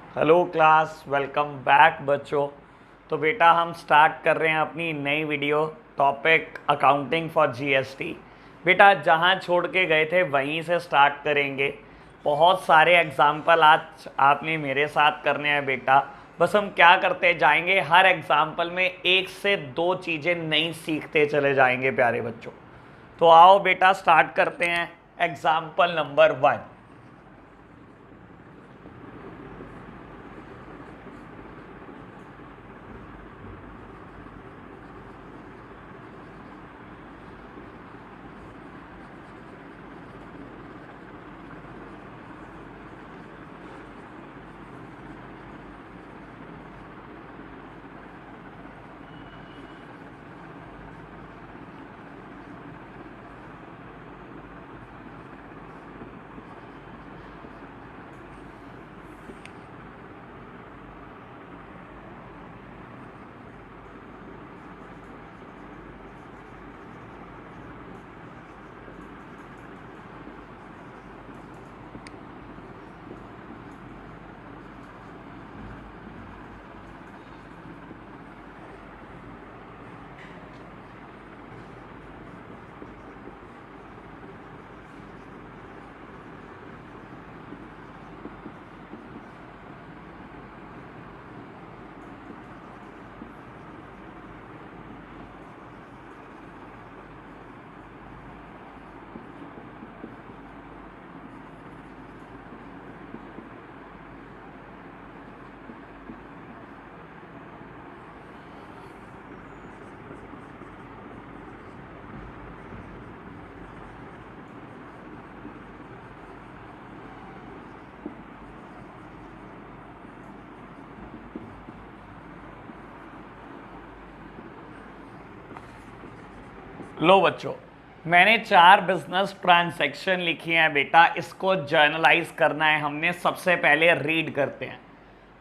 Hello class, welcome back बच्चों। तो बेटा हम स्टार्ट कर रहे हैं अपनी नई video, topic accounting for GST. बेटा जहां छोड़ के गए थे वहीं से स्टार्ट करेंगे। बहुत सारे एग्जाम्पल आज आपने मेरे साथ करने हैं बेटा। बस हम क्या करते जाएंगे, हर एग्जाम्पल में एक से दो चीज़ें नई सीखते चले जाएंगे प्यारे बच्चों। तो आओ बेटा स्टार्ट करते हैं। Example number 1। लो बच्चों, मैंने 4 बिजनेस ट्रांजैक्शन लिखी हैं बेटा। इसको जर्नलाइज करना है हमने। सबसे पहले रीड करते हैं।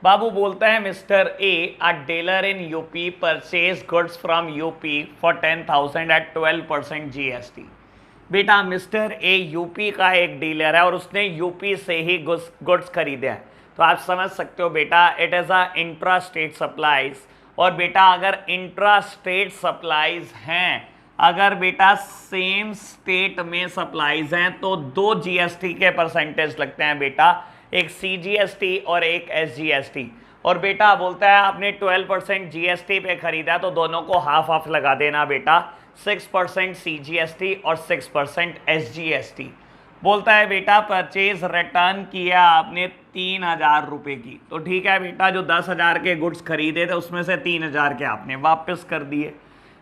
बाबू बोलता है mister A, a dealer in UP purchase goods from UP for 10,000 at 12% GST. बेटा मिस्टर ए यूपी का एक डीलर है और उसने यूपी से ही गुड्स खरीदे हैं। तो आप समझ सकते हो बेटा, it is a intra state supplies. और बेटा अगर इंट्रा स्टेट सप्लाईज हैं, अगर बेटा सेम स्टेट में सप्लाईज हैं, तो 2 जीएसटी के परसेंटेज लगते हैं बेटा, एक सीजीएसटी और एक एसजीएसटी। और बेटा बोलता है आपने 12% जीएसटी पे खरीदा, तो दोनों को हाफ हाफ लगा देना बेटा, 6% सीजीएसटी और 6% एसजीएसटी। बोलता है बेटा परचेज रिटर्न किया आपने 3,000 रुपए की। तो ठीक है बेटा, जो 10,000 के गुड्स खरीदे थे उसमें से 3,000 के आपने वापस कर दिए।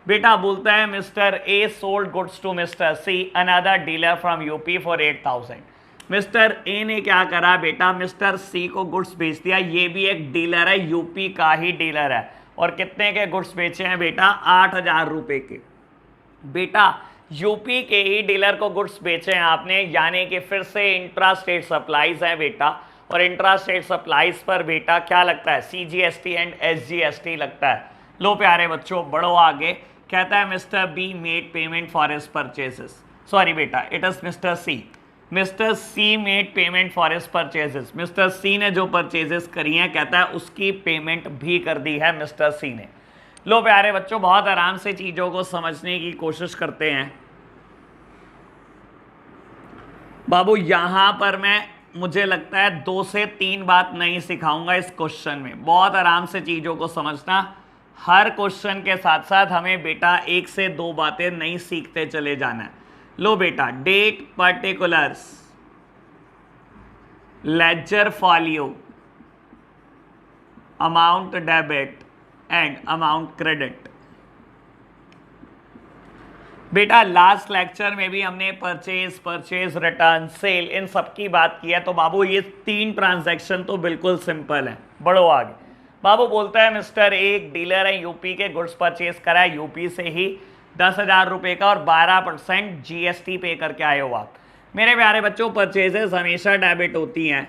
बेटा बोलता है mister A sold goods to mister C, another dealer from UP for 8,000। Mister A ने क्या करा बेटा, मिस्टर सी को गुड्स बेच दिया। ये भी एक डीलर है, यूपी का ही डीलर है। और कितने के गुड्स बेचे हैं बेटा? 8,000 रुपए के। बेटा यूपी के ही डीलर को गुड्स बेचे हैं आपने, यानी कि फिर से इंट्रा स्टेट सप्लाईज है बेटा। और इंट्रा स्टेट सप्लाईज पर बेटा क्या लगता है? सीजीएसटी एंड एसजीएसटी लगता है। लो प्यारे बच्चों बढ़ो आगे। कहता है mister B made payment for his purchases. Sorry बेटा, it is mister C. Mister C made payment for his purchases. Mister C ने जो परचेजेस करी हैं, कहता है उसकी पेमेंट भी कर दी है मिस्टर सी ने। लो प्यारे बच्चों बहुत आराम से चीजों को समझने की कोशिश करते हैं। बाबू यहां पर मैं, मुझे लगता है 2 से 3 बात नहीं सिखाऊंगा इस क्वेश्चन में। बहुत आराम से चीजों को समझना। हर क्वेश्चन के साथ साथ हमें बेटा 1 से 2 बातें नहीं सीखते चले जाना है। लो बेटा, date particulars, ledger folio, amount debit and amount credit. बेटा लास्ट लेक्चर में भी हमने परचेज रिटर्न सेल इन सब की बात की है। तो बाबू ये 3 ट्रांजैक्शन तो बिल्कुल सिंपल है। बढ़ो आगे। बाबू बोलता है मिस्टर एक डीलर है, यूपी के गुड्स परचेज करा है यूपी से ही 10,000 रुपए का और 12% जीएसटी पे करके आए हो आप। मेरे प्यारे बच्चों परचेजेस हमेशा डेबिट होती हैं,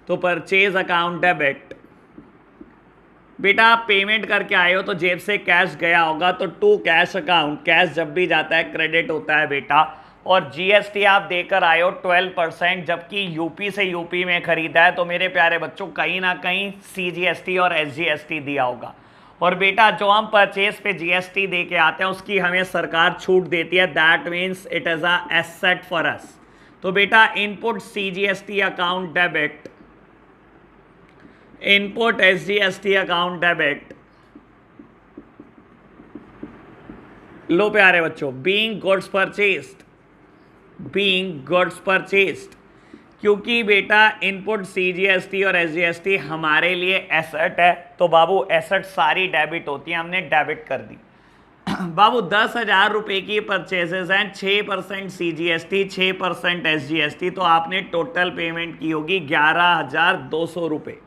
तो परचेज अकाउंट डेबिट। बेटा आप पेमेंट करके आए हो तो जेब से कैश गया होगा, तो टू कैश अकाउंट, कैश जब भी जाता है क्रेडिट होता है बेटा। और जीएसटी आप देकर आए हो 12%, जबकि यूपी से यूपी में खरीदा है, तो मेरे प्यारे बच्चों कहीं ना कहीं सीजीएसटी और एसजीएसटी दिया होगा। और बेटा जो हम परचेज पे जीएसटी दे के आते हैं उसकी हमें सरकार छूट देती है, that means it is a asset for us. तो बेटा input CGST account debit, input SGST account debit. लो प्यारे बच्चों, being goods purchased, being goods purchased, क्योंकि बेटा इनपुट सीजीएसटी और एसजीएसटी हमारे लिए एसेट है, तो बाबू एसेट सारी डेबिट होती है, हमने डेबिट कर दी। बाबू 10,000 रुपए की परचेजेस हैं, 6% सीजीएसटी 6% एसजीएसटी, तो आपने टोटल पेमेंट की होगी 11,200 रुपये।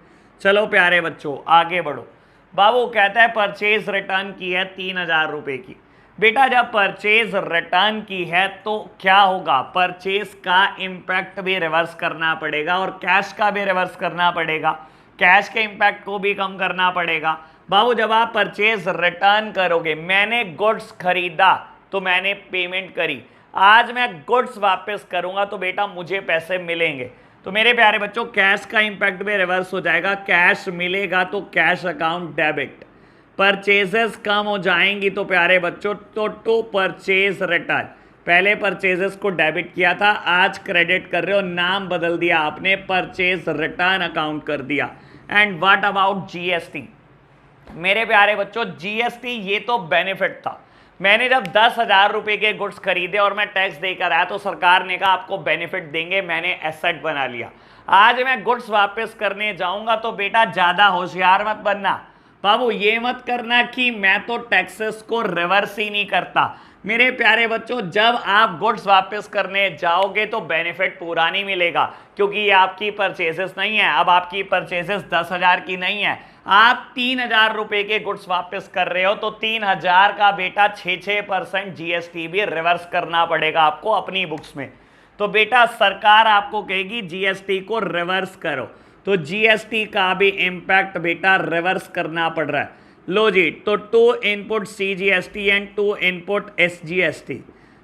चलो प्यारे बच्चों आगे बढ़ो। बाबू कहता है परचेज रिटर्न की है 3,000 रुपये की। बेटा जब परचेज रिटर्न की है तो क्या होगा, परचेज का इम्पैक्ट भी रिवर्स करना पड़ेगा और कैश का भी रिवर्स करना पड़ेगा, कैश के इम्पैक्ट को भी कम करना पड़ेगा। बाबू जब आप परचेज रिटर्न करोगे, मैंने गुड्स खरीदा तो मैंने पेमेंट करी, आज मैं गुड्स वापस करूंगा तो बेटा मुझे पैसे मिलेंगे। तो मेरे प्यारे बच्चों कैश का इम्पैक्ट भी रिवर्स हो जाएगा, कैश मिलेगा तो कैश अकाउंट डेबिट, परचेजेस कम हो जाएंगी तो प्यारे बच्चों टू परचेज रिटर्न, पहले परचेजेस को डेबिट किया था आज क्रेडिट कर रहे हो, नाम बदल दिया आपने, परचेज रिटर्न अकाउंट कर दिया। एंड व्हाट अबाउट जीएसटी, मेरे प्यारे बच्चों जीएसटी ये तो बेनिफिट था, मैंने जब 10,000 रुपए के गुड्स खरीदे और मैं टैक्स देकर आया तो सरकार ने कहा आपको बेनिफिट देंगे, मैंने एसेट बना लिया। आज मैं गुड्स वापस करने जाऊंगा तो बेटा ज्यादा होशियार मत बनना बाबू, ये मत करना कि मैं तो टैक्सेस को रिवर्स ही नहीं करता। मेरे प्यारे बच्चों जब आप गुड्स वापस करने जाओगे तो बेनिफिट पूरा नहीं मिलेगा, क्योंकि ये आपकी परचेजेस नहीं है, अब आपकी परचेजेस 10,000 की नहीं है, आप 3,000 रुपए के गुड्स वापस कर रहे हो तो 3,000 का बेटा 6% जीएसटी भी रिवर्स करना पड़ेगा आपको अपनी बुक्स में। तो बेटा सरकार आपको कहेगी जीएसटी को रिवर्स करो, तो जीएसटी का भी इंपैक्ट बेटा रिवर्स करना पड़ रहा है। लो जी, तो 2 input CGST and 2 input SGST,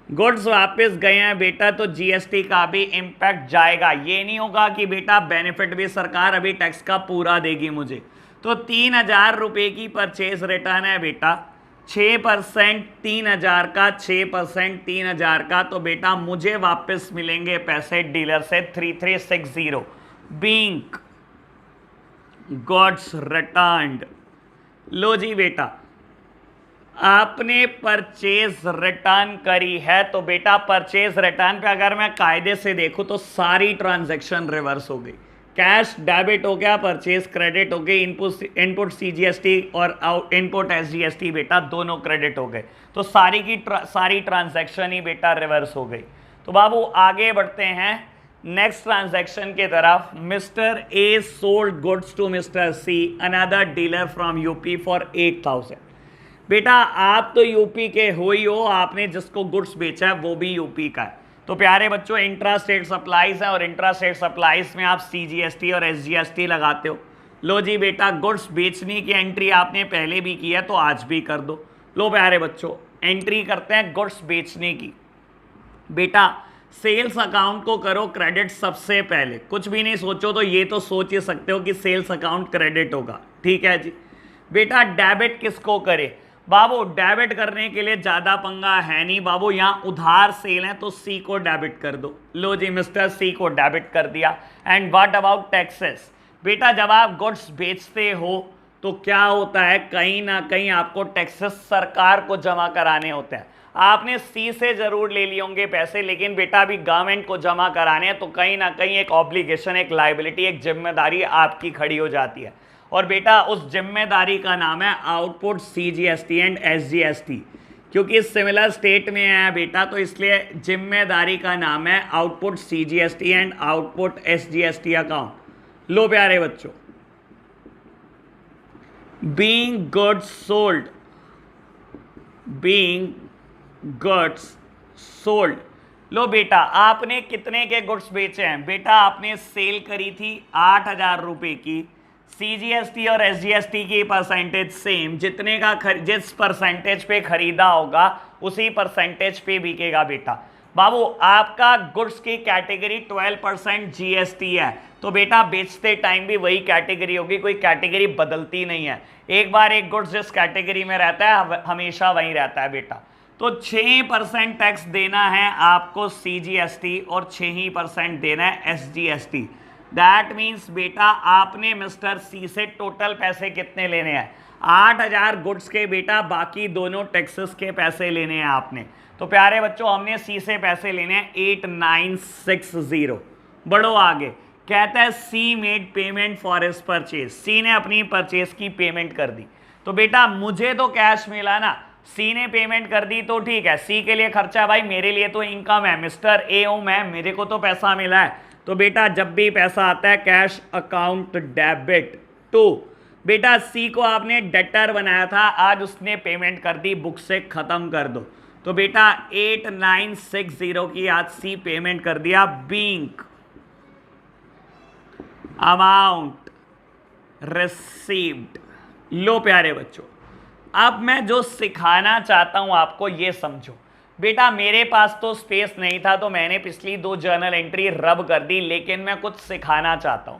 goods वापस गए हैं बेटा तो जीएसटी का भी इंपैक्ट जाएगा, ये नहीं होगा कि बेटा बेनिफिट भी सरकार अभी टैक्स का पूरा देगी मुझे। तो 3,000 रुपए की परचेज रिटर्न है बेटा, 6% 3,000 का, 6% 3,000 का, तो बेटा मुझे वापस मिलेंगे पैसे डीलर से 3360 बीइंग गुड्स रिटर्न्ड। लो जी बेटा आपने परचेज रिटर्न करी है तो बेटा परचेज रिटर्न पे अगर मैं कायदे से देखूं तो सारी ट्रांजैक्शन रिवर्स हो गई, कैश डेबिट हो गया, परचेज क्रेडिट हो गई, इनपुट सीजीएसटी और इनपुट एसजीएसटी बेटा दोनों क्रेडिट हो गए, तो सारी की सारी ट्रांजैक्शन ही बेटा रिवर्स हो गई। तो बाबू आगे बढ़ते हैं नेक्स्ट ट्रांजैक्शन के तरफ। Mister A sold goods to mister C another dealer from UP for 8,000। बेटा आप तो यूपी के हो ही हो, आपने जिसको गुड्स बेचा है वो भी यूपी का है। तो प्यारे बच्चों इंट्रा स्टेट सप्लाईज है और इंट्रा स्टेट सप्लाईज में आप सीजीएसटी और एसजीएसटी लगाते हो। लो जी बेटा गुड्स बेचने की एंट्री आपने पहले भी की है तो आज भी कर दो। लो प्यारे बच्चों एंट्री करते हैं गुड्स बेचने की। बेटा सेल्स अकाउंट को करो क्रेडिट सबसे पहले, कुछ भी नहीं सोचो तो ये तो सोच ही सकते हो कि सेल्स अकाउंट क्रेडिट होगा, ठीक है जी। बेटा डेबिट किसको करे बाबू, डेबिट करने के लिए ज्यादा पंगा है नहीं बाबू, यहाँ उधार सेल है तो सी को डेबिट कर दो। लो जी मिस्टर सी को डेबिट कर दिया। एंड व्हाट अबाउट टैक्सेस, बेटा जब आप गुड्स बेचते हो तो क्या होता है, कहीं ना कहीं आपको टैक्सेस सरकार को जमा कराने होते हैं। आपने सी से जरूर ले लिए होंगे पैसे, लेकिन बेटा अभी गवर्नमेंट को जमा कराने हैं तो कहीं ना कहीं एक ऑब्लिगेशन, एक लायबिलिटी, एक जिम्मेदारी आपकी खड़ी हो जाती है। और बेटा उस जिम्मेदारी का नाम है आउटपुट सीजीएसटी एंड एसजीएसटी, क्योंकि सिमिलर स्टेट में है बेटा तो इसलिए जिम्मेदारी का नाम है output CGST and output SGST account. लो प्यारे बच्चों being goods sold, being goods sold. लो बेटा आपने कितने के गुड्स बेचे हैं, बेटा आपने सेल करी थी 8,000 रुपए की, सीजीएसटी और एसजीएसटी की परसेंटेज सेम, जितने का जिस परसेंटेज पे खरीदा होगा उसी परसेंटेज पे बिकेगा बेटा। बाबू आपका गुड्स की कैटेगरी 12% जीएसटी है, तो बेटा बेचते टाइम भी वही कैटेगरी होगी, कोई कैटेगरी बदलती नहीं है। एक बार एक गुड्स जिस कैटेगरी में रहता है हमेशा वही रहता है बेटा। तो 6% टैक्स देना है आपको सीजीएसटी और 6% देना है एसजीएसटी। दैट मीन्स बेटा आपने मिस्टर सी से टोटल पैसे कितने लेने हैं? 8,000 गुड्स के बेटा, बाकी दोनों टैक्सेस के पैसे लेने हैं आपने। तो प्यारे बच्चों हमने सी से पैसे लेने हैं 8960। बढ़ो आगे, कहता है C made payment for his purchase. C ने अपनी परचेज की पेमेंट कर दी। तो बेटा मुझे तो कैश मिला ना, सी ने पेमेंट कर दी तो ठीक है, सी के लिए खर्चा भाई, मेरे लिए तो इनकम है, मिस्टर ए हूं मैं, मेरे को तो पैसा मिला है। तो बेटा जब भी पैसा आता है कैश अकाउंट डेबिट टू, बेटा सी को आपने डेटर बनाया था, आज उसने पेमेंट कर दी, बुक से खत्म कर दो। तो बेटा 8960 की आज सी पेमेंट कर दिया, बीइंग अमाउंट रिसीव्ड। लो प्यारे बच्चों, अब मैं जो सिखाना चाहता हूं आपको ये समझो। बेटा मेरे पास तो स्पेस नहीं था तो मैंने पिछली 2 जर्नल एंट्री रब कर दी, लेकिन मैं कुछ सिखाना चाहता हूं।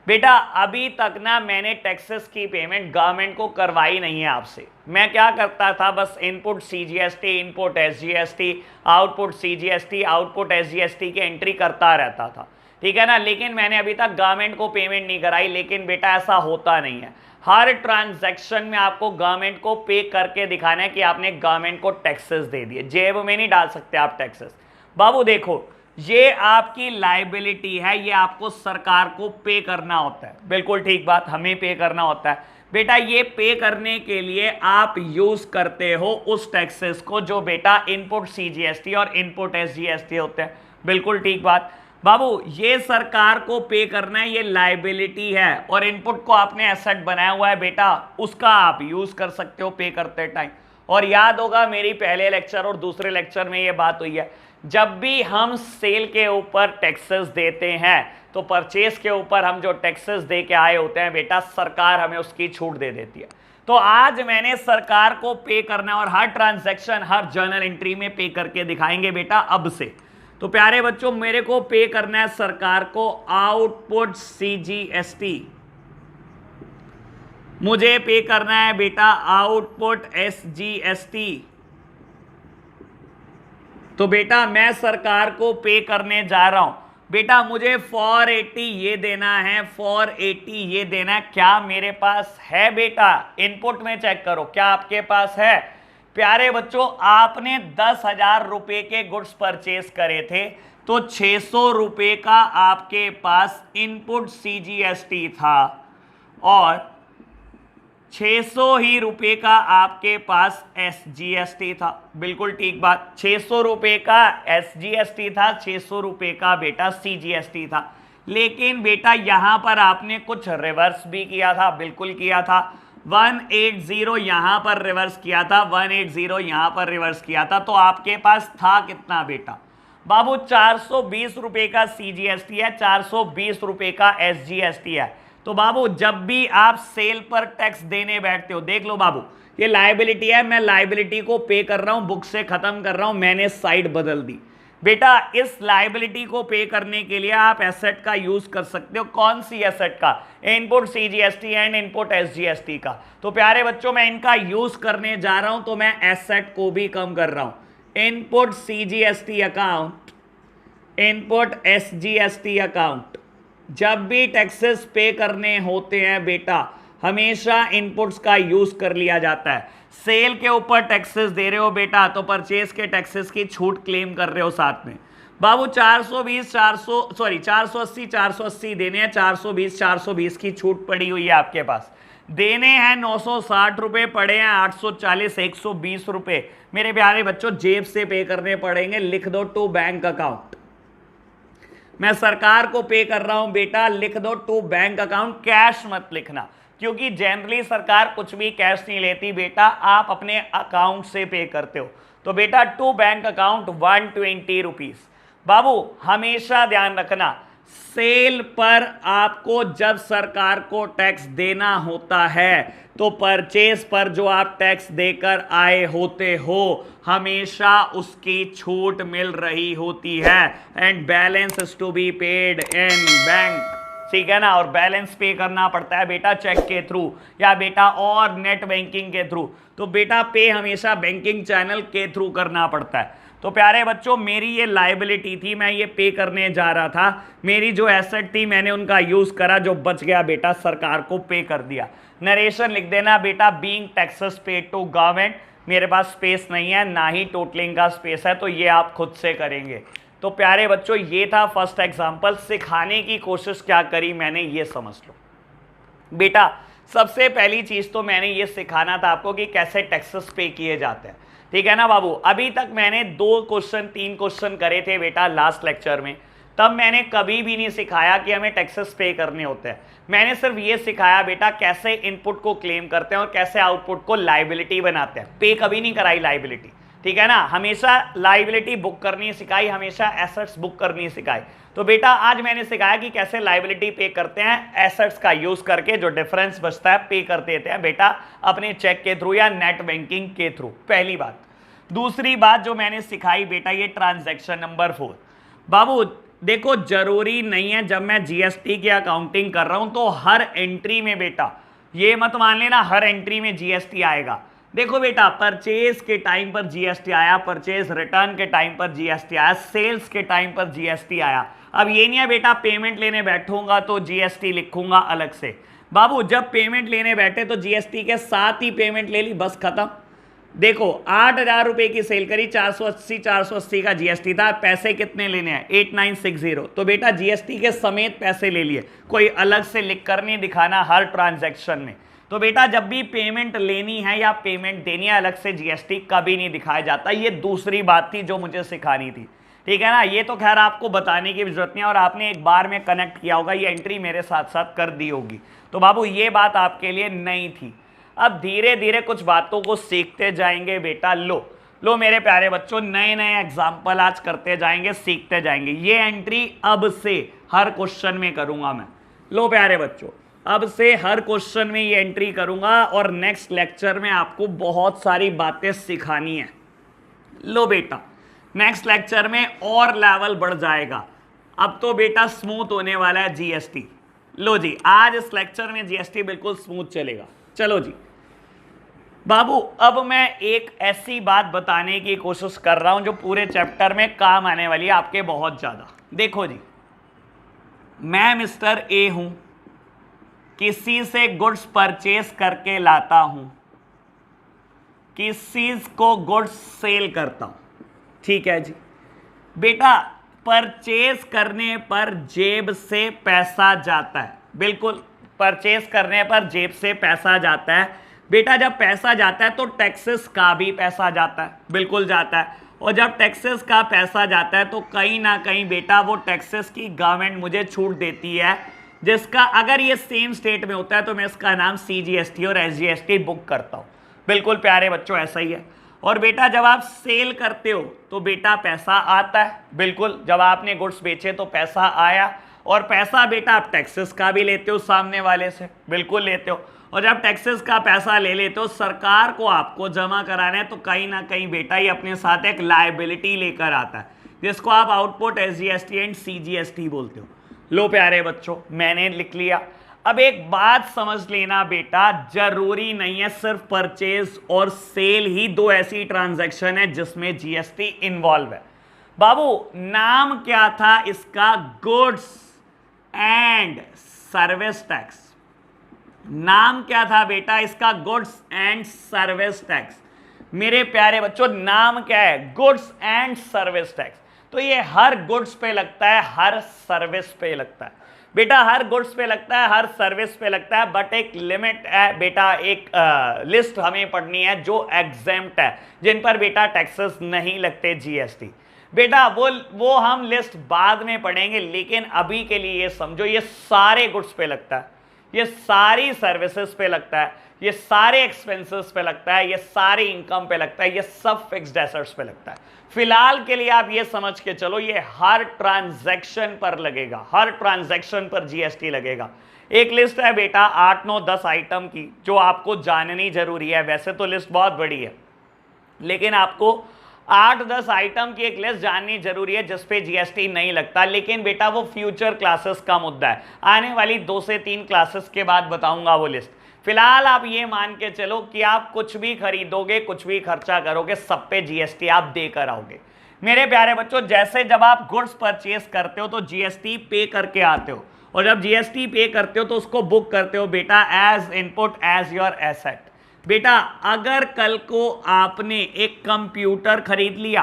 बेटा अभी तक ना मैंने टैक्सेस की पेमेंट गवर्नमेंट को करवाई नहीं है आपसे। मैं क्या करता था, बस input CGST, input SGST, output CGST, output SGST की एंट्री करता रहता था, ठीक है ना। लेकिन मैंने अभी तक गवर्नमेंट को पेमेंट नहीं कराई। लेकिन बेटा ऐसा होता नहीं है, हर ट्रांजैक्शन में आपको गवर्नमेंट को पे करके दिखाना है कि आपने गवर्नमेंट को टैक्सेस दे दिए। जेब में नहीं डाल सकते आप टैक्सेस। बाबू देखो ये आपकी लायबिलिटी है, ये आपको सरकार को पे करना होता है। बिल्कुल ठीक बात, हमें पे करना होता है। बेटा ये पे करने के लिए आप यूज करते हो उस टैक्सेस को जो बेटा इनपुट सीजीएसटी और इनपुट एसजीएसटी होते हैं। बिल्कुल ठीक बात। बाबू ये सरकार को पे करना है, ये लायबिलिटी है, और इनपुट को आपने एसेट बनाया हुआ है बेटा, उसका आप यूज कर सकते हो पे करते टाइम। और याद होगा मेरी पहले लेक्चर और दूसरे लेक्चर में ये बात हुई है, जब भी हम सेल के ऊपर टैक्सेस देते हैं तो परचेस के ऊपर हम जो टैक्सेस दे के आए होते हैं बेटा, सरकार हमें उसकी छूट दे देती है। तो आज मैंने सरकार को पे करना और हर ट्रांजैक्शन हर जर्नल एंट्री में पे करके दिखाएंगे बेटा अब से। तो प्यारे बच्चों मेरे को पे करना है सरकार को आउटपुट सीजीएसटी, मुझे पे करना है बेटा आउटपुट एसजीएसटी। तो बेटा मैं सरकार को पे करने जा रहा हूं। बेटा मुझे 480 ये देना है, 480 ये देना है। क्या मेरे पास है बेटा? इनपुट में चेक करो क्या आपके पास है। प्यारे बच्चों आपने 10,000 रुपए के गुड्स परचेज करे थे, तो 600 रुपए का आपके पास इनपुट सीजीएसटी था और 600 ही रुपए का आपके पास एसजीएसटी था। बिल्कुल ठीक बात, 600 रुपए का एसजीएसटी था, 600 रुपए का बेटा सीजीएसटी था। लेकिन बेटा यहां पर आपने कुछ रिवर्स भी किया था। बिल्कुल किया था, 180 यहां पर रिवर्स किया था, 180 यहां पर रिवर्स किया था। तो आपके पास था कितना बेटा? बाबू 420 रुपए का सीजीएसटी है, 420 रुपए का एसजीएसटी है। तो बाबू जब भी आप सेल पर टैक्स देने बैठते हो, देख लो बाबू ये लायबिलिटी है, मैं लायबिलिटी को पे कर रहा हूं, बुक से खत्म कर रहा हूं, मैंने साइड बदल दी। बेटा इस लायबिलिटी को पे करने के लिए आप एसेट का यूज कर सकते हो। कौन सी एसेट का? Input CGST and input SGST का। तो प्यारे बच्चों मैं इनका यूज करने जा रहा हूं, तो मैं एसेट को भी कम कर रहा हूं। Input CGST account, input SGST account. जब भी टैक्सेस पे करने होते हैं बेटा हमेशा इनपुट्स का यूज कर लिया जाता है। सेल के ऊपर टैक्सेस दे रहे हो बेटा तो परचेज के टैक्सेस की छूट क्लेम कर रहे हो साथ में। बाबू 480 देने हैं, 420 की छूट पड़ी हुई है आपके पास। देने हैं 960 रुपए, पड़े हैं 840, 120 रुपए मेरे प्यारे बच्चों जेब से पे करने पड़ेंगे। लिख दो टू बैंक अकाउंट। मैं सरकार को पे कर रहा हूं बेटा, लिख दो टू बैंक अकाउंट। कैश मत लिखना क्योंकि जनरली सरकार कुछ भी कैश नहीं लेती बेटा, आप अपने अकाउंट से पे करते हो। तो बेटा टू बैंक अकाउंट 120 रुपीज। बाबू हमेशा ध्यान रखना सेल पर आपको जब सरकार को टैक्स देना होता है तो परचेज पर जो आप टैक्स देकर आए होते हो हमेशा उसकी छूट मिल रही होती है। And balance is to be paid in bank, ठीक है ना। और बैलेंस पे करना पड़ता है बेटा चेक के थ्रू या बेटा और नेट बैंकिंग के थ्रू। तो बेटा पे हमेशा बैंकिंग चैनल के थ्रू करना पड़ता है। तो प्यारे बच्चों, मेरी ये लायबिलिटी थी, मैं ये पे करने जा रहा था। मेरी जो एसेट थी मैंने उनका यूज करा, जो बच गया बेटा सरकार को पे कर दिया। नरेशन लिख देना बेटा, being taxes paid to government. मेरे पास स्पेस नहीं है, ना ही टोटलिंग का स्पेस है, तो ये आप खुद से करेंगे। तो प्यारे बच्चों, ये था फर्स्ट एग्जाम्पल। सिखाने की कोशिश क्या करी मैंने, ये समझ लो बेटा। सबसे पहली चीज तो मैंने ये सिखाना था आपको कि कैसे टैक्सेस पे किए जाते हैं, ठीक है ना बाबू। अभी तक मैंने 2 क्वेश्चन 3 क्वेश्चन करे थे बेटा लास्ट लेक्चर में, तब मैंने कभी भी नहीं सिखाया कि हमें टैक्सेस पे करने होते हैं। मैंने सिर्फ ये सिखाया बेटा कैसे इनपुट को क्लेम करते हैं और कैसे आउटपुट को लायबिलिटी बनाते हैं। पे कभी नहीं कराई लायबिलिटी, ठीक है ना। हमेशा लायबिलिटी बुक करनी सिखाई, हमेशा एसेट्स बुक करनी सिखाई। तो बेटा आज मैंने सिखाया कि कैसे लायबिलिटी पे करते हैं, एसेट्स का यूज करके जो डिफरेंस बचता है पे कर देते हैं बेटा अपने चेक के थ्रू या नेट बैंकिंग के थ्रू, पहली बात। दूसरी बात जो मैंने सिखाई बेटा, ये ट्रांजैक्शन नंबर 4। बाबू देखो, जरूरी नहीं है जब मैं जीएसटी की अकाउंटिंग कर रहा हूं तो हर एंट्री में बेटा ये मत मान लेना हर एंट्री में जीएसटी आएगा। देखो बेटा, परचेज के टाइम पर जीएसटी आया, परचेज रिटर्न के टाइम पर जीएसटी आया, सेल्स के टाइम पर जीएसटी आया। अब ये नहीं है बेटा पेमेंट लेने बैठूंगा तो जीएसटी लिखूंगा अलग से। बाबू जब पेमेंट लेने बैठे तो जीएसटी के साथ ही पेमेंट ले ली, बस खत्म। देखो 8,000 रुपए की सेल करी, 480 का जीएसटी था, पैसे कितने लेने हैं 8960। तो बेटा जीएसटी के समेत पैसे ले लिए, कोई अलग से लिख कर नहीं दिखाना हर ट्रांजैक्शन में। तो बेटा जब भी पेमेंट लेनी है या पेमेंट देनी है अलग से जीएसटी कभी नहीं दिखाया जाता। ये दूसरी बात थी जो मुझे सिखानी थी, ठीक है ना। ये तो खैर आपको बताने की जरूरत नहीं है और आपने एक बार में कनेक्ट किया होगा, ये एंट्री मेरे साथ साथ कर दी होगी। तो बाबू ये बात आपके लिए नई थी। अब धीरे धीरे कुछ बातों को सीखते जाएंगे बेटा। लो मेरे प्यारे बच्चों, नए नए एग्जाम्पल आज करते जाएंगे, सीखते जाएंगे। ये एंट्री अब से हर क्वेश्चन में करूंगा मैं। लो प्यारे बच्चों, अब से हर क्वेश्चन में ये एंट्री करूंगा और नेक्स्ट लेक्चर में आपको बहुत सारी बातें सिखानी है। लो बेटा, नेक्स्ट लेक्चर में और लेवल बढ़ जाएगा। अब तो बेटा स्मूथ होने वाला है जीएसटी। लो जी, आज इस लेक्चर में जीएसटी बिल्कुल स्मूथ चलेगा। चलो जी बाबू, अब मैं एक ऐसी बात बताने की कोशिश कर रहा हूं जो पूरे चैप्टर में काम आने वाली है आपके बहुत ज्यादा। देखो जी, मैं मिस्टर ए हूं, किसी से गुड्स परचेस करके लाता हूं, किसी को गुड्स सेल करता हूं, ठीक है जी। बेटा परचेस करने पर जेब से पैसा जाता है, बिल्कुल परचेस करने पर जेब से पैसा जाता है। बेटा जब पैसा जाता है तो टैक्सेस का भी पैसा जाता है, बिल्कुल जाता है। और जब टैक्सेस का पैसा जाता है तो कहीं ना कहीं बेटा वो टैक्सेस की गवर्नमेंट मुझे छूट देती है, जिसका अगर ये सेम स्टेट में होता है तो मैं इसका नाम सीजीएसटी और एसजीएसटी बुक करता हूँ। बिल्कुल प्यारे बच्चों ऐसा ही है। और बेटा जब आप सेल करते हो तो बेटा पैसा आता है, बिल्कुल जब आपने गुड्स बेचे तो पैसा आया। और पैसा बेटा आप टैक्सेस का भी लेते हो सामने वाले से, बिल्कुल लेते हो। और जब टैक्सेस का पैसा ले लेते हो सरकार को आपको जमा कराना है तो कहीं ना कहीं बेटा ये अपने साथ एक लायबिलिटी लेकर आता है, जिसको आप आउटपुट एसजीएसटी एंड सीजीएसटी बोलते हो। लो प्यारे बच्चों, मैंने लिख लिया। अब एक बात समझ लेना बेटा, जरूरी नहीं है सिर्फ परचेज और सेल ही दो ऐसी ट्रांजैक्शन है जिसमें जीएसटी इन्वॉल्व है। बाबू नाम क्या था इसका? Goods and service tax. नाम क्या था बेटा इसका? Goods and service tax. मेरे प्यारे बच्चों नाम क्या है? Goods and service tax. तो ये हर गुड्स पे लगता है, हर सर्विस पे लगता है बेटा, हर गुड्स पे लगता है, हर सर्विस पे लगता है। बट एक लिमिट है बेटा, एक लिस्ट हमें पढ़नी है जो एग्जेम्प्ट है, जिन पर बेटा टैक्सेस नहीं लगते जीएसटी। बेटा वो हम लिस्ट बाद में पढ़ेंगे, लेकिन अभी के लिए ये समझो ये सारे गुड्स पे लगता है। ये सारी सर्विसेज पे लगता है, ये सारे एक्सपेंसेस पे लगता है, ये सारी इनकम पे लगता है, ये सब फिक्स्ड एसेट्स पे लगता है। फिलहाल के लिए आप ये समझ के चलो ये हर ट्रांजैक्शन पर लगेगा, हर ट्रांजैक्शन पर जीएसटी लगेगा। एक लिस्ट है बेटा 8 9 10 आइटम की जो आपको जाननी जरूरी है। वैसे तो लिस्ट बहुत बड़ी है, लेकिन आपको 8-10 आइटम की एक लिस्ट जाननी जरूरी है जिसपे जीएसटी नहीं लगता। लेकिन बेटा वो फ्यूचर क्लासेस का मुद्दा है, आने वाली 2 से 3 क्लासेस के बाद बताऊंगा वो लिस्ट। फिलहाल आप ये मान के चलो कि आप कुछ भी खरीदोगे, कुछ भी खर्चा करोगे, सब पे जीएसटी आप देकर आओगे। मेरे प्यारे बच्चों, जैसे जब आप गुड्स परचेस करते हो तो जीएसटी पे करके आते हो, और जब जीएसटी पे करते हो तो उसको बुक करते हो बेटा as input as your asset. बेटा अगर कल को आपने एक कंप्यूटर खरीद लिया,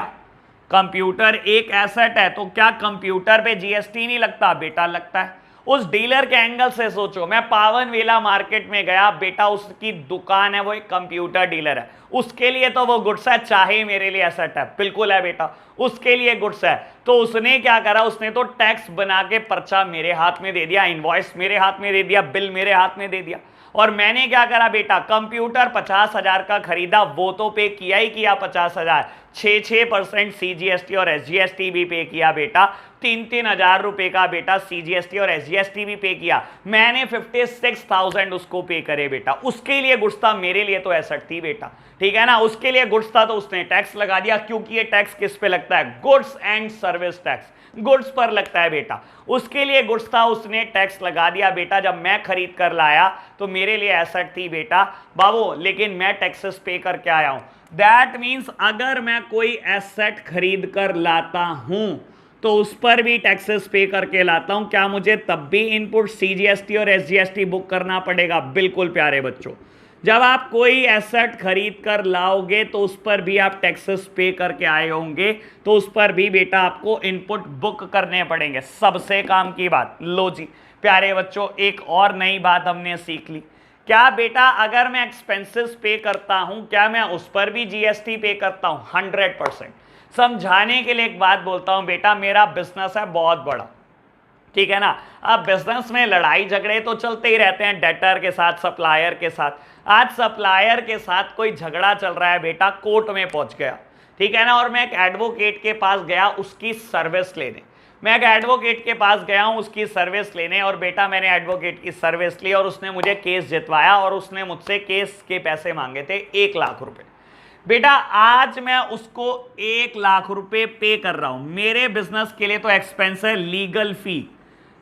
कंप्यूटर एक एसेट है, तो क्या कंप्यूटर पे जीएसटी नहीं लगता? बेटा लगता है। उस डीलर के एंगल से सोचो, मैं पावन वेला मार्केट में गया बेटा, उसकी दुकान है, वो एक कंप्यूटर डीलर है, उसके लिए तो वो गुड्स है, चाहे मेरे लिए एसेट है, बिल्कुल है बेटा, उसके लिए गुड्स है। तो उसने क्या करा, उसने तो टैक्स बना के पर्चा मेरे हाथ में दे दिया, इनवॉइस मेरे हाथ में दे दिया, बिल मेरे हाथ में दे दिया। और मैंने क्या करा बेटा, कंप्यूटर 50,000 का खरीदा, वो तो पे किया ही किया 50,000, 6% सीजीएसटी और एसजीएसटी भी पे किया बेटा, 3-3 हजार रुपए का बेटा सीजीएसटी और एसजीएसटी भी पे किया। मैंने 56,000 उसको पे करे बेटा, उसके लिए गुड्स था, मेरे लिए तो एसेट थी बेटा, ठीक है ना। उसके लिए गुड्स था तो उसने टैक्स लगा दिया, क्योंकि ये टैक्स किस पे लगता है? Goods and service tax, goods पर लगता है बेटा। उसके लिए गुड्स था, उसने टैक्स लगा दिया बेटा। जब मैं खरीद कर लाया तो मेरे लिए एसेट थी बेटा बाबू, लेकिन मैं टैक्सेस पे करके आया हूं। दैट मीन्स अगर मैं कोई एसेट खरीद कर लाता हूं तो उस पर भी टैक्सेस पे करके लाता हूं, क्या मुझे तब भी इनपुट सीजीएसटी और एसजीएसटी बुक करना पड़ेगा? बिल्कुल प्यारे बच्चों, जब आप कोई एसेट खरीद कर लाओगे तो उस पर भी आप टैक्सेस पे करके आए होंगे, तो उस पर भी बेटा आपको इनपुट बुक करने पड़ेंगे। सबसे काम की बात। लो जी प्यारे बच्चों, एक और नई बात हमने सीख ली। क्या बेटा अगर मैं एक्सपेंसेस पे करता हूं, क्या मैं उस पर भी जीएसटी पे करता हूं? 100%। समझाने के लिए एक बात बोलता हूं बेटा, मेरा बिजनेस है बहुत बड़ा, ठीक है ना। अब बिजनेस में लड़ाई झगड़े तो चलते ही रहते हैं, डेटर के साथ, सप्लायर के साथ। आज सप्लायर के साथ कोई झगड़ा चल रहा है बेटा, कोर्ट में पहुंच गया, ठीक है ना। और मैं एक एडवोकेट के पास गया उसकी सर्विस लेने, मैं एक एडवोकेट के पास गया हूं उसकी सर्विस लेने, और बेटा मैंने एडवोकेट की सर्विस ली और उसने मुझे केस जितवाया, और उसने मुझसे केस के पैसे मांगे थे 1 लाख रुपए। बेटा आज मैं उसको 1 लाख रुपए पे कर रहा हूं, मेरे बिजनेस के लिए तो एक्सपेंस है लीगल फी,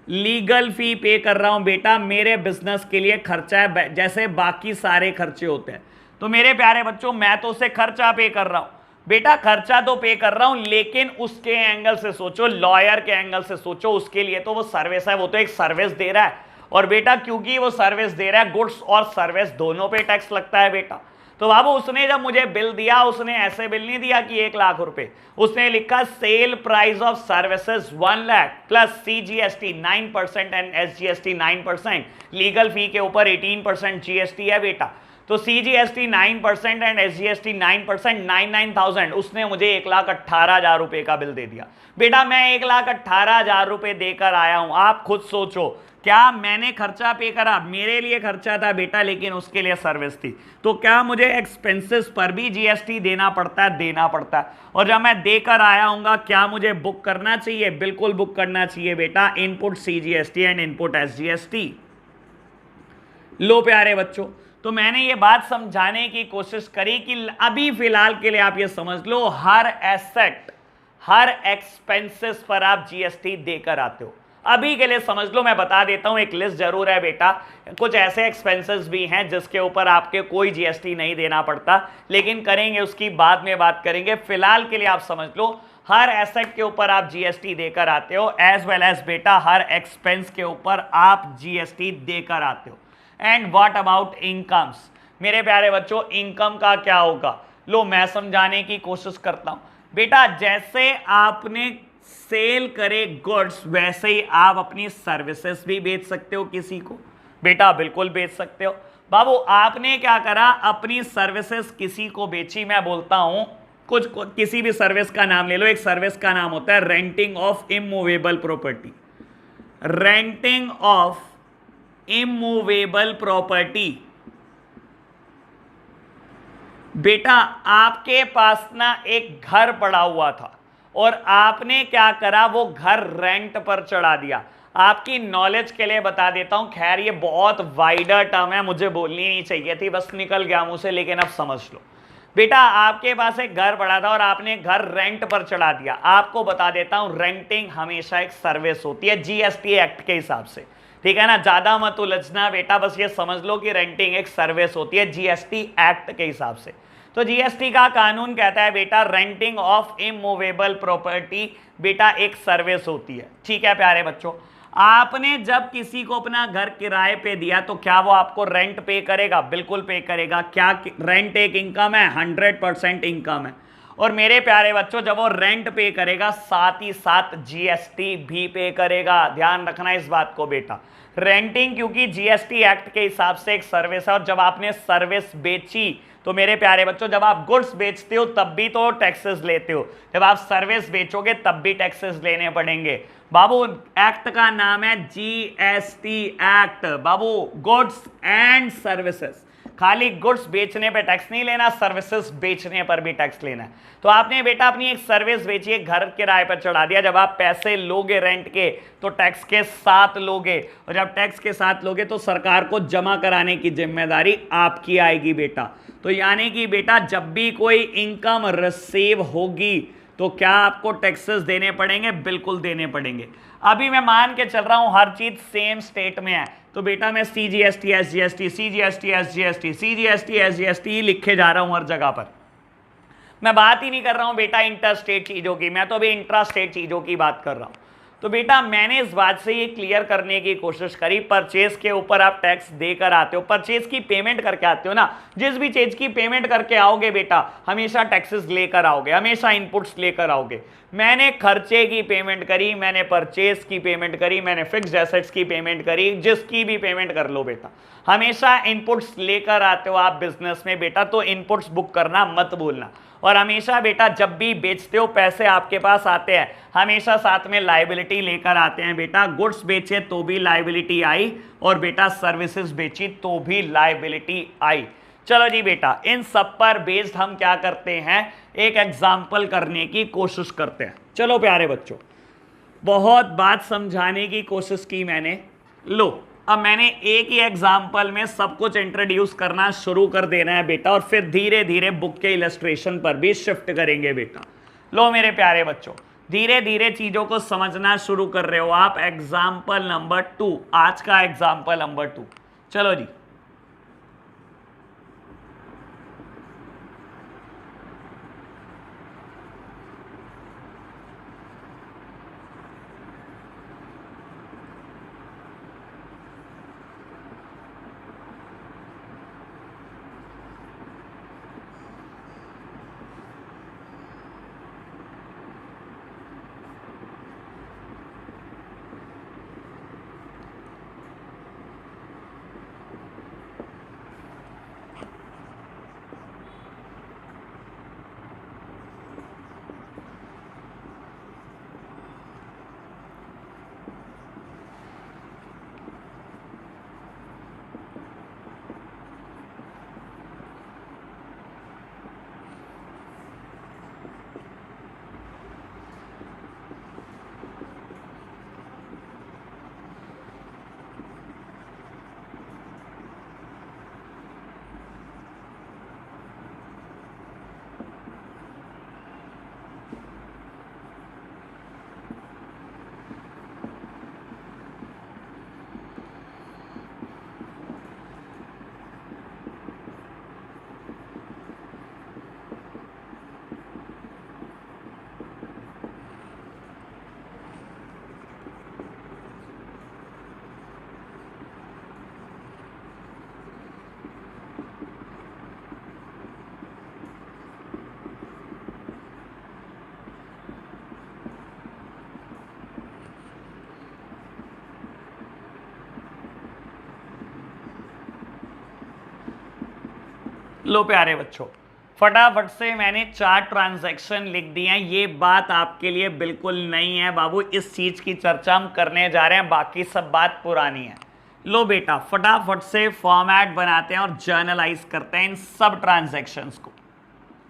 लीगल फी पे कर रहा हूं बेटा, मेरे बिजनेस के लिए खर्चा है जैसे बाकी सारे खर्चे होते हैं। तो मेरे प्यारे बच्चों, मैं तो उसे खर्चा पे कर रहा हूं बेटा, खर्चा तो पे कर रहा हूं, लेकिन उसके एंगल से सोचो, लॉयर के एंगल से सोचो, उसके लिए तो वो सर्विस है, वो तो एक सर्विस दे रहा है। और बेटा क्योंकि वो सर्विस दे रहा है, गुड्स और सर्विस दोनों पे टैक्स लगता है बेटा। तो बाबू उसने जब मुझे बिल दिया, उसने ऐसे बिल नहीं दिया कि 1 लाख रुपए, उसने लिखा sale price of services 1 lakh plus CGST 9% and SGST 9%, legal fee के ऊपर 18% जीएसटी है बेटा। तो सीजीएसटी 9% एंड एसजीएसटी 9%, 99,000, उसने मुझे 1,18,000 रुपए का बिल दे दिया बेटा। मैं 1,18,000 रुपए देकर आया हूं। आप खुद सोचो, क्या मैंने खर्चा पे करा? मेरे लिए खर्चा था बेटा, लेकिन उसके लिए सर्विस थी। तो क्या मुझे एक्सपेंसेस पर भी जीएसटी देना पड़ता है? देना पड़ता है। और जब मैं देकर आया हूँ, क्या मुझे बुक करना चाहिए? बिल्कुल बुक करना चाहिए बेटा, input CGST and input SGST. लो प्यारे बच्चों, तो मैंने ये बात समझाने की कोशिश करी कि अभी फिलहाल के लिए आप ये समझ लो, हर एसेट, हर एक्सपेंसेस पर आप जीएसटी देकर आते हो। अभी के लिए समझ लो, मैं बता देता हूं, एक लिस्ट जरूर है बेटा। कुछ ऐसे एक्सपेंसेस भी हैं जिसके ऊपर आपके कोई जीएसटी नहीं देना पड़ता, लेकिन करेंगे उसकी बाद में बात करेंगे। फिलहाल के लिए आप समझ लो, हर एसेट के ऊपर आप जीएसटी देकर आते हो, एज वेल एज बेटा हर एक्सपेंस के ऊपर आप जीएसटी देकर आते हो। And what about incomes? मेरे प्यारे बच्चों, इनकम का क्या होगा? लो मैं समझाने की कोशिश करता हूं बेटा। जैसे आपने सेल करे गुड्स, वैसे ही आप अपनी सर्विसेज भी बेच सकते हो किसी को बेटा, बिल्कुल बेच सकते हो बाबू। आपने क्या करा, अपनी सर्विसेज किसी को बेची। मैं बोलता हूं किसी भी सर्विस का नाम ले लो। एक सर्विस का नाम होता है renting of immovable property, renting of immovable property. बेटा आपके पास ना एक घर पड़ा हुआ था और आपने क्या करा, वो घर रेंट पर चढ़ा दिया। आपकी नॉलेज के लिए बता देता हूं, खैर ये बहुत वाइडर टर्म है, मुझे बोलनी नहीं चाहिए थी, बस निकल गया मुंह से, लेकिन अब समझ लो। बेटा आपके पास एक घर पड़ा था और आपने घर रेंट पर चढ़ा दिया। आपको बता देता हूं, रेंटिंग हमेशा एक सर्विस होती है जीएसटी एक्ट के हिसाब से, ठीक है ना। ज्यादा मत उलझना बेटा, बस ये समझ लो कि रेंटिंग एक सर्विस होती है जीएसटी एक्ट के हिसाब से। तो जीएसटी का कानून कहता है बेटा, रेंटिंग ऑफ इमूवेबल प्रॉपर्टी बेटा एक सर्विस होती है, ठीक है प्यारे बच्चों। आपने जब किसी को अपना घर किराए पे दिया तो क्या वो आपको रेंट पे करेगा? बिल्कुल पे करेगा। क्या रेंट एक इनकम है? 100% इनकम है। और मेरे प्यारे बच्चों, जब वो रेंट पे करेगा साथ ही साथ जीएसटी भी पे करेगा। ध्यान रखना इस बात को बेटा। रेंटिंग क्योंकि जीएसटी एक्ट के हिसाब से एक सर्विस है, और जब आपने सर्विस बेची तो मेरे प्यारे बच्चों, जब आप गुड्स बेचते हो तब भी तो टैक्सेस लेते हो, जब आप सर्विस बेचोगे तब भी टैक्सेस लेने पड़ेंगे। बाबू एक्ट का नाम है GST act Babu, goods and services. खाली गुड्स बेचने पे टैक्स नहीं लेना, सर्विसेज बेचने पर भी टैक्स लेना है। तो आपने बेटा अपनी एक सर्विस बेची, एक घर किराए पर चढ़ा दिया। जब आप पैसे लोगे रेंट के तो टैक्स के साथ लोगे, और जब टैक्स के साथ लोगे तो सरकार को जमा कराने की जिम्मेदारी आपकी आएगी बेटा। तो यानी कि बेटा जब भी कोई इनकम रिसीव होगी तो क्या आपको टैक्सेस देने पड़ेंगे? बिल्कुल देने पड़ेंगे। अभी मैं मान के चल रहा हूं हर चीज सेम स्टेट में है, तो बेटा मैं CGST SGST CGST SGST CGST SGST लिखे जा रहा हूं हर जगह पर। मैं बात ही नहीं कर रहा हूं बेटा इंटर स्टेट चीजों की, मैं तो अभी इंट्रा स्टेट चीजों की बात कर रहा हूं। तो बेटा मैंने इस बात से ये क्लियर करने की कोशिश करी, परचेज के ऊपर आप टैक्स देकर आते हो, परचेज की पेमेंट करके आते हो ना। जिस भी चीज की पेमेंट करके आओगे बेटा हमेशा टैक्सेस लेकर आओगे, हमेशा इनपुट्स लेकर आओगे। मैंने खर्चे की पेमेंट करी, मैंने परचेज की पेमेंट करी, मैंने फिक्स्ड एसेट्स की पेमेंट करी, जिसकी भी पेमेंट कर लो बेटा, हमेशा इनपुट्स लेकर आते हो आप बिजनेस में बेटा। तो इनपुट्स बुक करना मत भूलना। और हमेशा बेटा जब भी बेचते हो पैसे आपके पास आते हैं, हमेशा साथ में लायबिलिटी लेकर आते हैं बेटा। गुड्स बेचे तो भी लायबिलिटी आई, और बेटा सर्विसेज बेची तो भी लायबिलिटी आई। चलो जी बेटा, इन सब पर बेस्ड हम क्या करते हैं, एक एग्जाम्पल करने की कोशिश करते हैं। चलो प्यारे बच्चों, बहुत बात समझाने की कोशिश की मैंने, लो अब मैंने एक ही एग्जाम्पल में सब कुछ इंट्रोड्यूस करना शुरू कर देना है बेटा, और फिर धीरे धीरे बुक के इलस्ट्रेशन पर भी शिफ्ट करेंगे बेटा। लो मेरे प्यारे बच्चों, धीरे धीरे चीजों को समझना शुरू कर रहे हो आप। एग्जाम्पल नंबर 2, आज का एग्जाम्पल नंबर 2, चलो जी। लो प्यारे बच्चों, फटाफट से मैंने 4 ट्रांजैक्शन लिख दिए हैं। ये बात आपके लिए बिल्कुल नहीं है बाबू, इस चीज की चर्चा हम करने जा रहे हैं, बाकी सब बात पुरानी है। लो बेटा फटाफट से फॉर्मेट बनाते हैं और जर्नलाइज करते हैं इन सब ट्रांजैक्शंस को।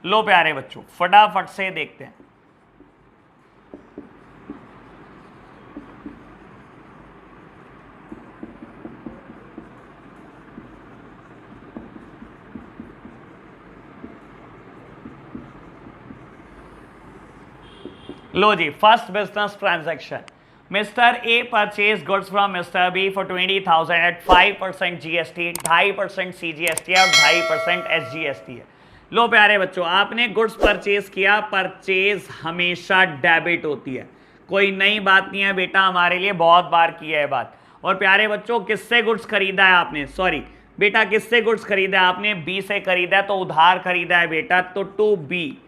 लो प्यारे बच्चों फटाफट से देखते हैं। लो जी first business transaction, mister A purchase goods from mister B for 20,000 at 5% GST, 2.5% CGST और 2.5% एसजीएसटी है। लो प्यारे बच्चों आपने गुड्स परचेज किया, परचेज हमेशा डेबिट होती है, कोई नई बात नहीं है बेटा, हमारे लिए बहुत बार की है बात। और प्यारे बच्चों किससे गुड्स खरीदा है आपने, सॉरी बेटा किससे गुड्स खरीदा है आपने, बी से खरीदा है, तो उधार खरीदा है बेटा, तो टू बी।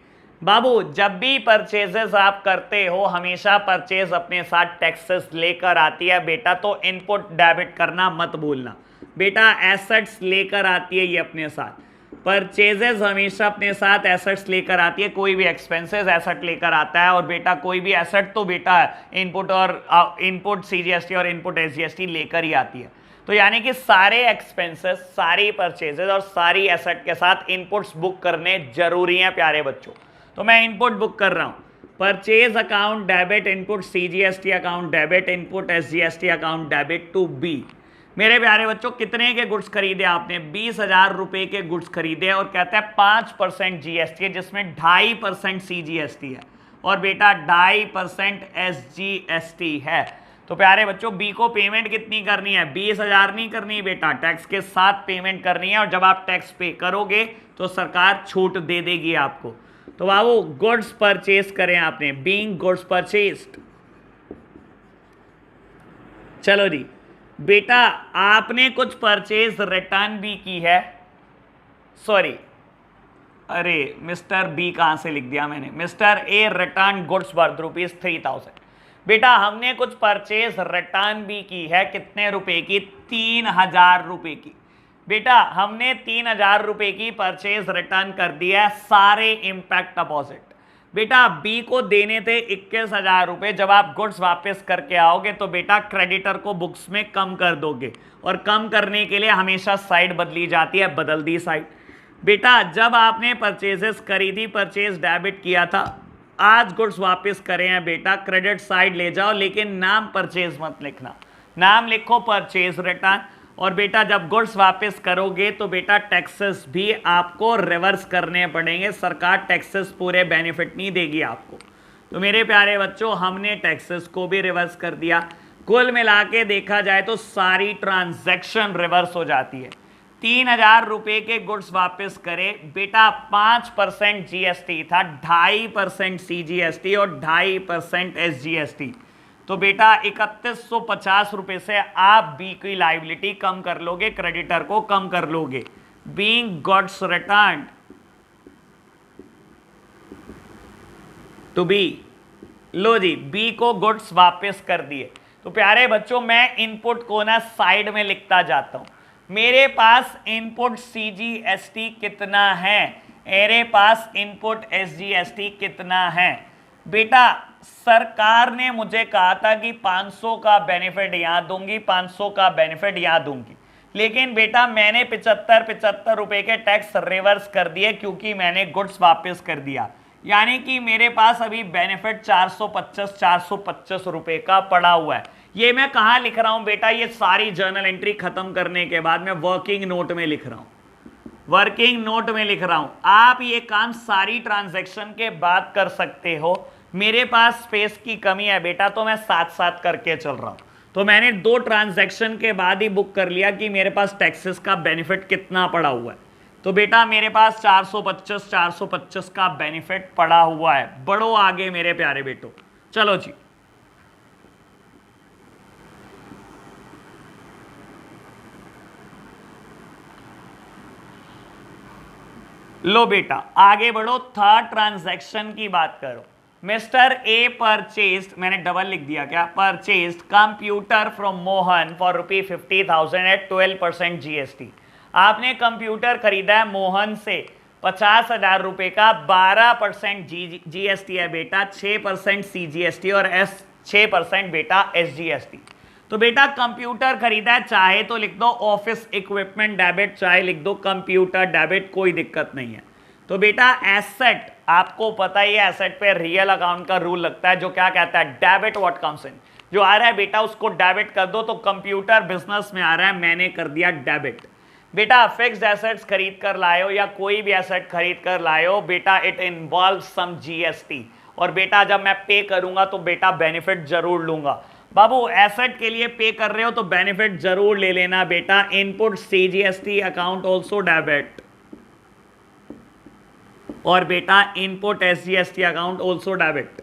बाबू जब भी परचेजेस आप करते हो हमेशा परचेज अपने साथ टैक्सेस लेकर आती है बेटा, तो इनपुट डेबिट करना मत भूलना बेटा, एसेट्स लेकर आती है ये अपने साथ, परचेजेस हमेशा अपने साथ एसेट्स लेकर आती है, कोई भी एक्सपेंसेस एसेट लेकर आता है, और बेटा कोई भी एसेट तो बेटा इनपुट और इनपुट सीजीएसटी और इनपुट एसजीएसटी लेकर ही आती है। तो यानी कि सारे एक्सपेंसेस, सारी परचेजेस और सारी एसेट के साथ इनपुट्स बुक करने जरूरी हैं प्यारे बच्चों। तो मैं इनपुट बुक कर रहा हूं, purchase account debit, input CGST account debit, input SGST account debit to B. मेरे प्यारे बच्चों कितने के गुड्स खरीदे आपने, 20,000 रुपए के गुड्स खरीदे, और कहता है 5% जीएसटी है जिसमें 2.5% सीजीएसटी है और बेटा 2.5% एसजीएसटी है। तो प्यारे बच्चों बी को पेमेंट कितनी करनी है, 20,000 नहीं करनी बेटा, टैक्स के साथ पेमेंट करनी है, और जब आप टैक्स पे करोगे तो सरकार छूट दे देगी आपको। तो बाबू गुड्स परचेज करें आपने, बीइंग गुड्स परचेज्ड। चलो जी बेटा आपने कुछ परचेज रिटर्न भी की है, सॉरी अरे मिस्टर बी कहां से लिख दिया मैंने, mister A return goods worth ₹3,000। बेटा हमने कुछ परचेज रिटर्न भी की है, कितने रुपए की, 3,000 रुपए की। बेटा हमने 3,000 रुपए की परचेज रिटर्न कर दिया है, सारे इंपैक्ट अपोजिट। बेटा बी को देने थे 21,000 रुपए, जब आप गुड्स वापस करके आओगे तो बेटा क्रेडिटर को बुक्स में कम कर दोगे, और कम करने के लिए हमेशा साइड बदली जाती है, बदल दी साइड। बेटा जब आपने परचेजेस करी थी, परचेज डेबिट किया था, आज गुड्स वापस करे हैं बेटा, क्रेडिट साइड ले जाओ, लेकिन नाम परचेज मत लिखना, नाम लिखो परचेज रिटर्न। और बेटा जब गुड्स वापस करोगे तो बेटा टैक्सेस भी आपको रिवर्स करने पड़ेंगे, सरकार टैक्सेस पूरे बेनिफिट नहीं देगी आपको। तो मेरे प्यारे बच्चों हमने टैक्सेस को भी रिवर्स कर दिया, कुल मिला के देखा जाए तो सारी ट्रांजैक्शन रिवर्स हो जाती है। 3,000 रुपए के गुड्स वापस करे बेटा, 5% जीएसटी था, 2.5% सीजीएसटी और 2.5% एसजीएसटी। तो बेटा 3,150 रुपए से आप बी की लाइबिलिटी कम कर लोगे, क्रेडिटर को कम कर लोगे। Being goods return to B, लो जी बी को गुड्स वापस कर दिए। तो प्यारे बच्चों मैं इनपुट को ना साइड में लिखता जाता हूं, मेरे पास इनपुट सीजीएसटी कितना है, मेरे पास इनपुट एसजीएसटी कितना है। बेटा सरकार ने मुझे कहा था कि 500 का बेनिफिट यहां दूंगी, 500 का बेनिफिट यहां दूंगी, लेकिन बेटा मैंने 75 रुपए के टैक्स रिवर्स कर दिए क्योंकि मैंने गुड्स वापस कर दिया, यानी कि मेरे पास अभी बेनिफिट 425 रुपए का पड़ा हुआ है। ये मैं कहां लिख रहा हूं बेटा, ये सारी जर्नल एंट्री खत्म करने के बाद मैं वर्किंग नोट में लिख रहा हूं, वर्किंग नोट में लिख रहा हूं। आप ये काम सारी ट्रांजैक्शन के बाद कर सकते हो, मेरे पास स्पेस की कमी है बेटा, तो मैं साथ साथ करके चल रहा हूं। तो मैंने 2 ट्रांजैक्शन के बाद ही बुक कर लिया कि मेरे पास टैक्सेस का बेनिफिट कितना पड़ा हुआ है। तो बेटा मेरे पास 425 का बेनिफिट पड़ा हुआ है। बढ़ो आगे मेरे प्यारे बेटो, चलो जी। लो बेटा आगे बढ़ो, थर्ड ट्रांजैक्शन की बात करो। मिस्टर ए परचेज्ड, मैंने डबल लिख दिया क्या, purchased computer from Mohan for ₹50,000 at 12% GST. आपने कंप्यूटर खरीदा है मोहन से 50,000 रुपए का, 12% जीएसटी है बेटा, 6% सीजीएसटी और 6% बेटा एसजीएसटी। तो बेटा कंप्यूटर खरीदा है, चाहे तो लिख दो ऑफिस इक्विपमेंट डेबिट, चाहे लिख दो कंप्यूटर डेबिट, कोई दिक्कत नहीं है। तो बेटा एसेट, आपको पता ही है एसेट पे रियल अकाउंट का रूल लगता है, जो क्या कहता है, डेबिट व्हाट कम्स इन, जो आ रहा है बेटा उसको डेबिट कर दो। तो कंप्यूटर बिजनेस में आ रहा है, मैंने कर दिया डेबिट। बेटा फिक्स्ड एसेट्स खरीद कर लाए हो या कोई भी एसेट खरीद कर लाए हो बेटा, इट इन्वॉल्व सम जीएसटी, और बेटा जब मैं पे करूंगा तो बेटा बेनिफिट जरूर लूंगा। बाबू एसेट के लिए पे कर रहे हो तो बेनिफिट जरूर ले लेना बेटा। Input CGST account also debit, और बेटा input SGST account also debit.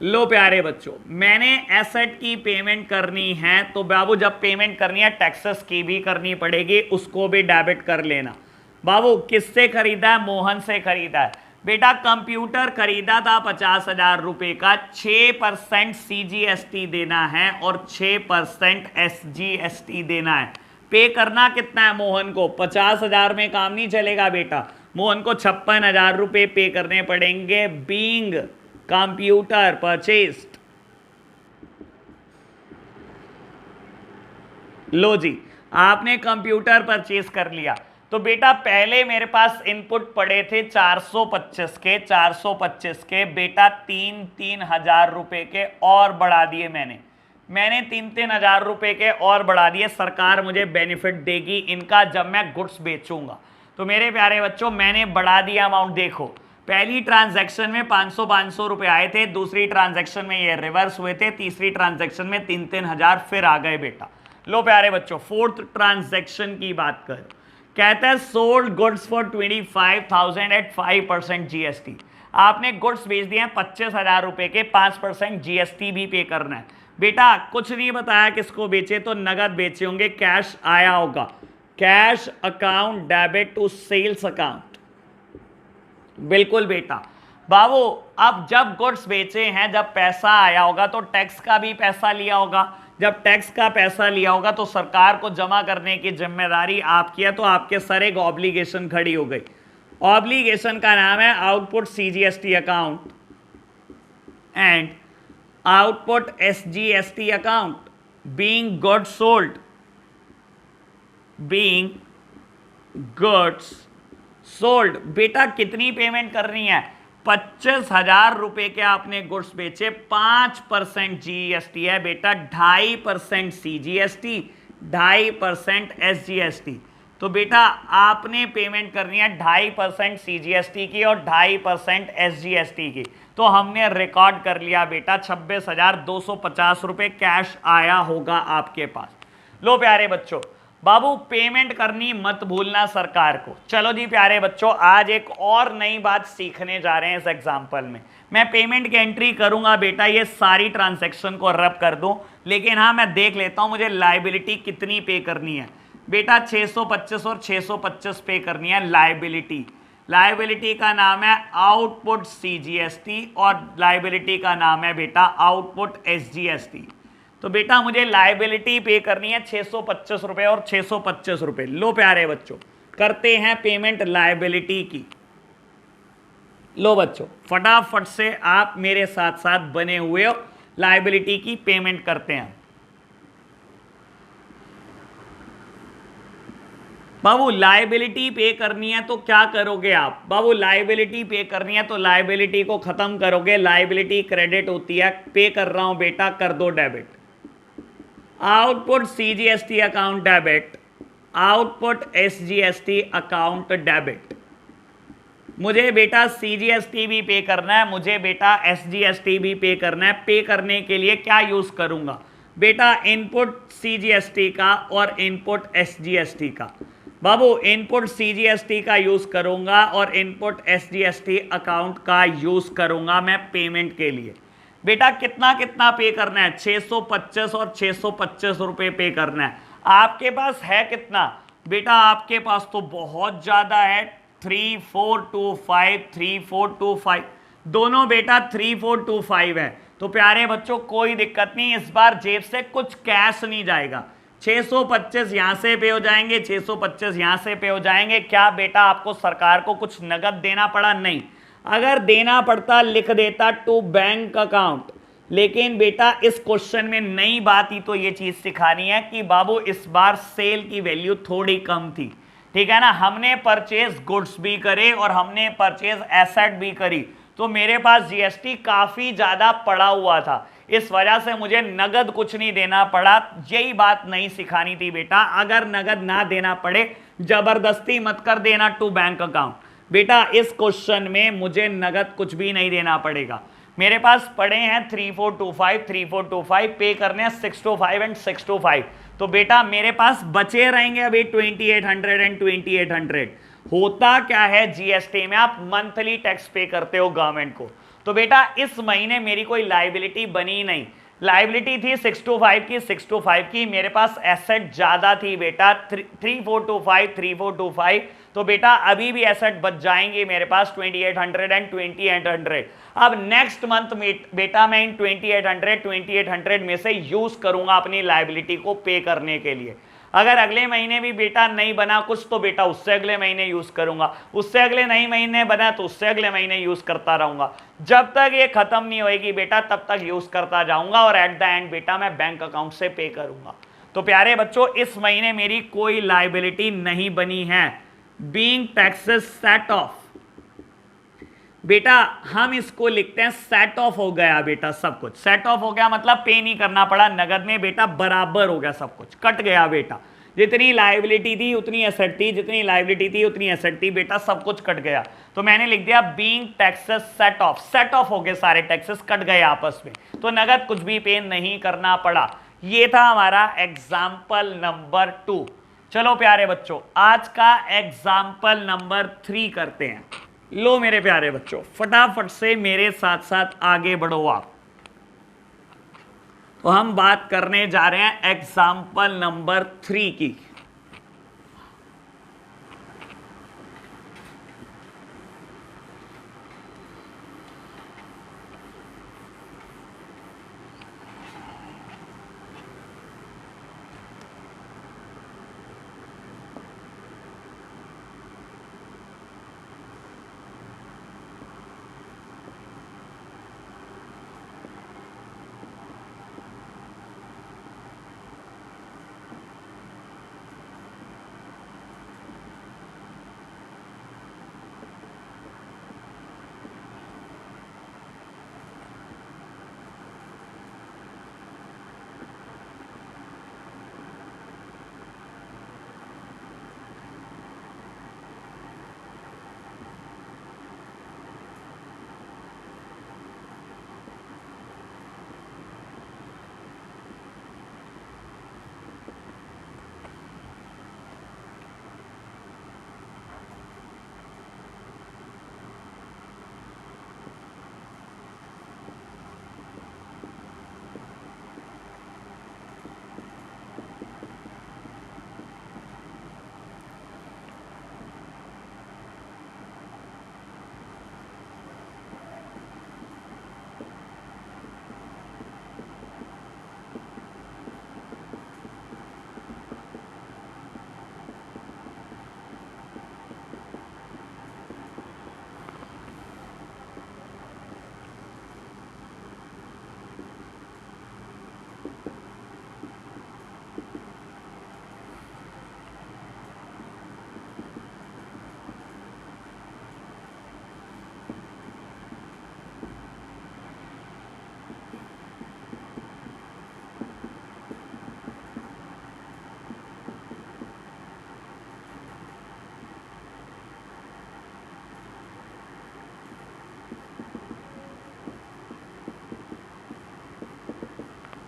लो प्यारे बच्चों, मैंने एसेट की पेमेंट करनी है तो बाबू जब पेमेंट करनी है टैक्सेस की भी करनी पड़ेगी, उसको भी डेबिट कर लेना। बाबू किससे खरीदा है, मोहन से खरीदा है। बेटा कंप्यूटर खरीदा था 50,000 रुपए का, 6% सीजीएसटी देना है और 6% एसजीएसटी देना है। पे करना कितना है मोहन को, 50,000 में काम नहीं चलेगा बेटा, मोहन को 56,000 रुपए पे करने पड़ेंगे। बीइंग कंप्यूटर परचेस्ड, लो जी आपने कंप्यूटर परचेज कर लिया। तो बेटा पहले मेरे पास इनपुट पड़े थे 425 के बेटा 3,000 रुपए के और बढ़ा दिए मैंने 3,000 रुपए के और बढ़ा दिए। सरकार मुझे बेनिफिट देगी इनका जब मैं गुड्स बेचूंगा। तो मेरे प्यारे बच्चों मैंने बढ़ा दिया अमाउंट। देखो पहली ट्रांजैक्शन में 500 रुपए आए थे, दूसरी ट्रांजैक्शन में ये रिवर्स हुए थे, तीसरी ट्रांजैक्शन में 3,000 फिर आ गए बेटा। लो प्यारे बच्चों फोर्थ ट्रांजैक्शन की बात करो, कहता है sold goods for 25,000 at 5% GST. आपने गुड्स बेच दिए हैं 25,000 रुपए के, 5% जीएसटी भी पे करना है बेटा। कुछ नहीं बताया किसको बेचे, तो नगद बेचे होंगे, कैश आया होगा, cash account debit to sales account. बिल्कुल बेटा। बाबू अब जब गुड्स बेचे हैं, जब पैसा आया होगा तो टैक्स का भी पैसा लिया होगा, जब टैक्स का पैसा लिया होगा तो सरकार को जमा करने की जिम्मेदारी आपकी है, तो आपके सर एक ऑब्लिगेशन खड़ी हो गई। ऑब्लिगेशन का नाम है output CGST account and output SGST account. Being goods sold, being goods sold. बेटा कितनी पेमेंट करनी है, 25,000 रुपए के आपने गुड्स बेचे, 5% जीएसटी है बेटा, 2.5% सीजीएसटी, 2.5% एसजीएसटी। तो बेटा आपने पेमेंट करनी है 2.5% सीजीएसटी की और 2.5% एसजीएसटी की। तो हमने रिकॉर्ड कर लिया बेटा, 26,250 रुपए कैश आया होगा आपके पास। लो प्यारे बच्चों, बाबू पेमेंट करनी मत भूलना सरकार को। चलो जी प्यारे बच्चों, आज एक और नई बात सीखने जा रहे हैं इस एग्जाम्पल में। मैं पेमेंट की एंट्री करूंगा बेटा, ये सारी ट्रांजैक्शन को रब कर दूं, लेकिन हाँ मैं देख लेता हूं मुझे लायबिलिटी कितनी पे करनी है बेटा। 625 और 625 पे करनी है लायबिलिटी। लायबिलिटी का नाम है आउटपुट सीजीएसटी और लायबिलिटी का नाम है बेटा आउटपुट एसजीएसटी। तो बेटा मुझे लायबिलिटी पे करनी है 625 रुपए और 625 रुपए। लो प्यारे बच्चों करते हैं पेमेंट लायबिलिटी की। लो बच्चों फटाफट से आप मेरे साथ साथ बने हुए हो, लायबिलिटी की पेमेंट करते हैं। बाबू लायबिलिटी पे करनी है तो क्या करोगे आप, बाबू लायबिलिटी पे करनी है तो लायबिलिटी को खत्म करोगे। लायबिलिटी क्रेडिट होती है, पे कर रहा हूं बेटा, कर दो debit. Output CGST account debit, output SGST account debit. मुझे बेटा सीजीएसटी भी पे करना है, मुझे बेटा एसजीएसटी भी पे करना है। पे करने के लिए क्या यूज करूंगा बेटा, इनपुट सीजीएसटी का और इनपुट एसजीएसटी का। बाबू इनपुट सीजीएसटी का यूज करूंगा और इनपुट एसजीएसटी अकाउंट का यूज करूंगा मैं पेमेंट के लिए। बेटा कितना कितना पे करना है, 625 और 625 रुपए पे करना है। आपके पास है कितना बेटा, आपके पास तो बहुत ज्यादा है, 3425, 3425 दोनों बेटा 3425 है। तो प्यारे बच्चों कोई दिक्कत नहीं, इस बार जेब से कुछ कैश नहीं जाएगा। 625 यहां से पे हो जाएंगे, 625 यहां से पे हो जाएंगे। क्या बेटा आपको सरकार को कुछ नगद देना पड़ा, नहीं। अगर देना पड़ता लिख देता टू बैंक अकाउंट, लेकिन बेटा इस क्वेश्चन में नई बात ही तो ये चीज सिखानी है कि बाबू इस बार सेल की वैल्यू थोड़ी कम थी, ठीक है ना। हमने परचेज गुड्स भी करे और हमने परचेज एसेट भी करी, तो मेरे पास जीएसटी काफी ज्यादा पड़ा हुआ था, इस वजह से मुझे नगद कुछ नहीं देना पड़ा। यही बात नहीं सिखानी थी बेटा। अगर नगद ना देना पड़े, जबरदस्ती मत कर देना टू बैंक अकाउंट। बेटा इस क्वेश्चन में मुझे नगद कुछ भी नहीं देना पड़ेगा। मेरे पास पड़े हैं 3425 पे करने हैं 625 एंड 625। तो बेटा मेरे पास बचे रहेंगे अभी 2800 एंड 2800। होता क्या है जीएसटी में, आप मंथली टैक्स पे करते हो गवर्नमेंट को, तो बेटा इस महीने मेरी कोई लायबिलिटी बनी नहीं। लायबिलिटी थी 625 की, मेरे पास एसेट ज्यादा थी बेटा 3425। तो बेटा अभी भी एसेट बच जाएंगे मेरे पास 2800 एंड 2800। अब नेक्स्ट मंथ बेटा मैं इन 2800 में से यूज करूंगा अपनी लायबिलिटी को पे करने के लिए। अगर अगले महीने भी बेटा नहीं बना कुछ, तो बेटा उससे अगले महीने यूज करूंगा, उससे अगले नए महीने बना तो उससे अगले महीने यूज करता रहूंगा। जब तक ये खत्म नहीं होएगी बेटा तब तक यूज करता जाऊंगा, और एट द एंड बेटा मैं बैंक अकाउंट से पे करूंगा। तो प्यारे बच्चों इस महीने मेरी कोई लायबिलिटी नहीं बनी है। बीइंग टैक्सेस सेट ऑफ, बेटा हम इसको लिखते हैं सेट ऑफ हो गया बेटा, सब कुछ सेट ऑफ हो गया मतलब पे नहीं करना पड़ा नगद में बेटा, बराबर हो गया, सब कुछ कट गया बेटा। जितनी लायबिलिटी थी उतनी एसेट थी, जितनी लायबिलिटी थी उतनी एसेट थी बेटा, सब कुछ कट गया। तो मैंने लिख दिया being taxes set of, set of हो गए, सारे टैक्सेस कट गए आपस में, तो नगद कुछ भी पे नहीं करना पड़ा। ये था हमारा एग्जाम्पल नंबर 2। चलो प्यारे बच्चों आज का एग्जाम्पल नंबर 3 करते हैं। लो मेरे प्यारे बच्चों फटाफट से मेरे साथ साथ आगे बढ़ो आप। तो हम बात करने जा रहे हैं एग्जाम्पल नंबर 3 की।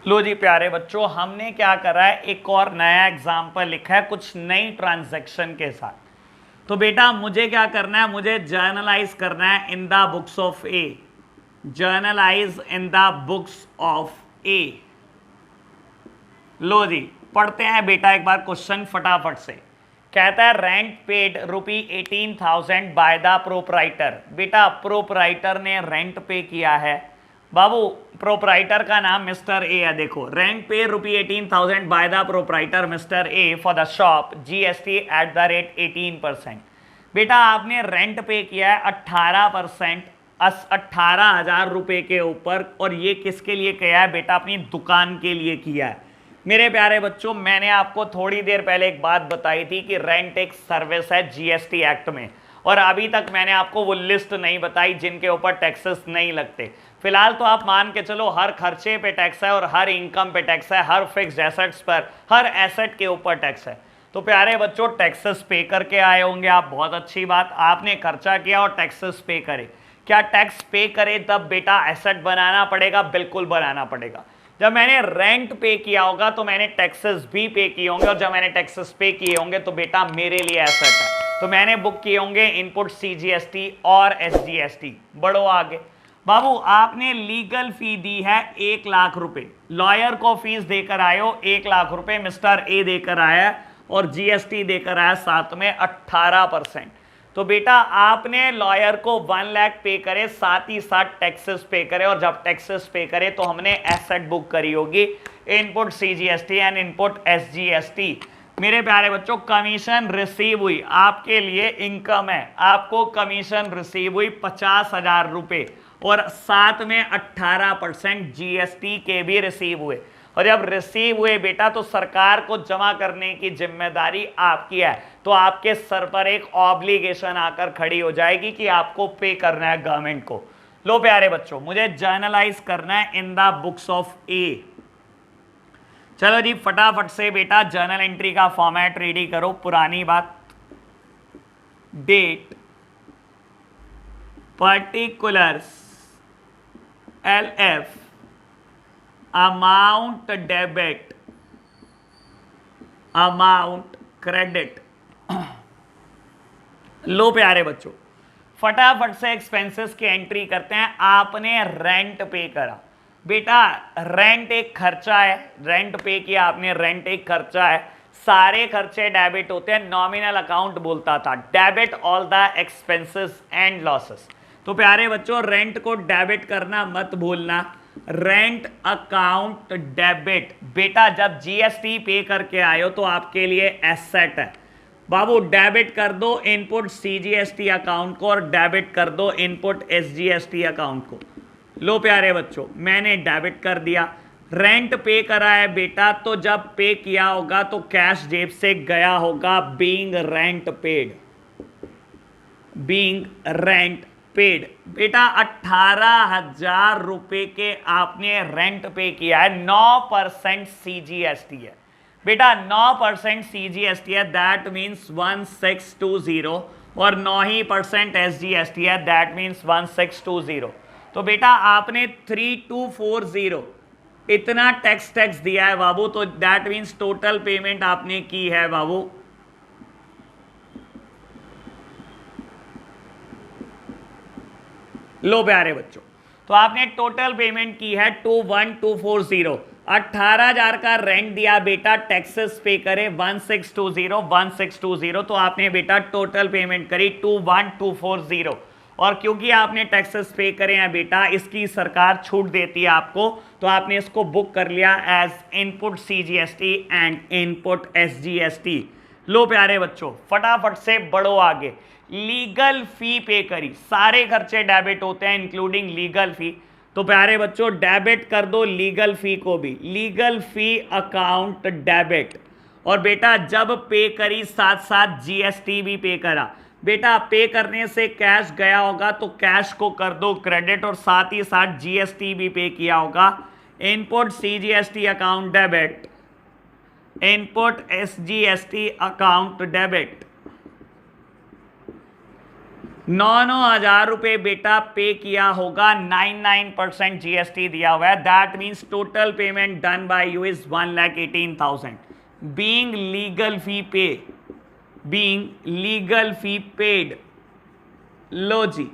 लो जी प्यारे बच्चों हमने क्या करा है, एक और नया एग्जाम्पल लिखा है कुछ नई ट्रांजैक्शन के साथ। तो बेटा मुझे क्या करना है, मुझे जर्नलाइज करना है in the books of A, journalise in the books of A. लो जी पढ़ते हैं बेटा एक बार क्वेश्चन फटाफट से। कहता है rent paid ₹18,000 by the proprietor. बेटा प्रोपराइटर ने रेंट पे किया है, बाबू प्रोपराइटर का नाम मिस्टर ए है। देखो रेंट पे ₹18,000 by the proprietor mister A for the shop, GST at the rate 18%। बेटा आपने रेंट पे किया है 18% 18,000 रुपए के ऊपर, और ये किसके लिए किया है बेटा? अपनी दुकान के लिए किया है। मेरे प्यारे बच्चों, मैंने आपको थोड़ी देर पहले एक बात बताई थी कि रेंट एक सर्विस है जीएसटी एक्ट में, और अभी तक मैंने आपको वो लिस्ट नहीं बताई जिनके ऊपर टैक्सेस नहीं लगते। फिलहाल तो आप मान के चलो हर खर्चे पे टैक्स है और हर इनकम पे टैक्स है, हर फिक्स्ड एसेट्स पर, हर एसेट के ऊपर टैक्स है। तो प्यारे बच्चों, टैक्सेस पे करके आए होंगे आप, बहुत अच्छी बात। आपने खर्चा किया और टैक्सेस पे करे। क्या टैक्स पे करे तब बेटा एसेट बनाना पड़ेगा? बिल्कुल बनाना पड़ेगा। जब मैंने रेंट पे किया होगा तो मैंने टैक्सेस भी पे किए होंगे, और जब मैंने टैक्सेस पे किए होंगे तो बेटा मेरे लिए एसेट है, तो मैंने बुक किए होंगे इनपुट सीजीएसटी और एसजीएसटी। बढ़ो आगे। बाबू, आपने लीगल फी दी है 1 लाख रुपए, लॉयर को फीस देकर आए हो 1 लाख रुपए, मिस्टर ए देकर आया है, और जीएसटी देकर आया साथ में 18%। तो बेटा आपने लॉयर को 1 लाख पे करे, साथ ही साथ टैक्सेस पे करे, और जब टैक्सेस पे करे तो हमने एसेट बुक करी होगी input CGST and input SGST. मेरे प्यारे बच्चों, कमीशन रिसीव हुई, आपके लिए इनकम है, आपको कमीशन रिसीव हुई 50,000 रुपए, और साथ में 18% जीएसटी के भी रिसीव हुए। और जब रिसीव हुए बेटा तो सरकार को जमा करने की जिम्मेदारी आपकी है, तो आपके सर पर एक ऑब्लिगेशन आकर खड़ी हो जाएगी कि आपको पे करना है गवर्नमेंट को। लो प्यारे बच्चों, मुझे जर्नलाइज करना है in the books of A. चलो जी, फटाफट से बेटा जर्नल एंट्री का फॉर्मेट रेडी करो। पुरानी बात, date, particulars, LF, amount debit, amount credit. लो प्यारे बच्चों, फटाफट से एक्सपेंसेस की एंट्री करते हैं। आपने रेंट पे करा बेटा, रेंट एक खर्चा है, रेंट पे किया आपने, रेंट एक खर्चा है, सारे खर्चे डेबिट होते हैं। नॉमिनल अकाउंट बोलता था debit all the expenses and losses. तो प्यारे बच्चों, रेंट को डेबिट करना मत भूलना, रेंट अकाउंट डेबिट। बेटा जब जीएसटी पे करके आए हो तो आपके लिए एसेट है। बाबू डेबिट कर दो इनपुट सीजीएसटी अकाउंट को, और डेबिट कर दो इनपुट एसजीएसटी अकाउंट को। लो प्यारे बच्चों, मैंने डेबिट कर दिया। रेंट पे करा है बेटा, तो जब पे किया होगा तो कैश जेब से गया होगा, being rent paid, being rent paid. बेटा 18,000 रुपए के आपने रेंट पे किया है, 9% सीजीएसटी है बेटा, 9% सीजीएसटी है, दैट मीन्स 1620, और 9% एसजीएसटी है, दैट मीन्स 1620। तो बेटा आपने 3240 इतना टैक्स दिया है बाबू, तो दैट मीन्स टोटल पेमेंट आपने की है बाबू लो प्यारे बच्चों, तो आपने टोटल पेमेंट की है 21240। 18,000 का रेंट दिया बेटा, टैक्सेस पे करे 1620, तो आपने बेटा टोटल पेमेंट करी 21240। और क्योंकि आपने टैक्सेस पे करे हैं बेटा, इसकी सरकार छूट देती है आपको, तो आपने इसको बुक कर लिया as input CGST and input SGST. लो प्यारे बच्चों, फटाफट से बढ़ो आगे। लीगल फी पे करी, सारे खर्चे डेबिट होते हैं इंक्लूडिंग लीगल फी, तो प्यारे बच्चों डेबिट कर दो लीगल फी को भी, लीगल फी अकाउंट डेबिट। और बेटा जब पे करी साथ साथ जीएसटी भी पे करा। बेटा पे करने से कैश गया होगा तो कैश को कर दो क्रेडिट, और साथ ही साथ जीएसटी भी पे किया होगा, input CGST account debit, input SGST account debit. 9,000 रुपए बेटा पे किया होगा, 99% जीएसटी दिया हुआ है, that means total payment done by you is 1,18,000 being legal fee pay, being legal fee paid. लो जी,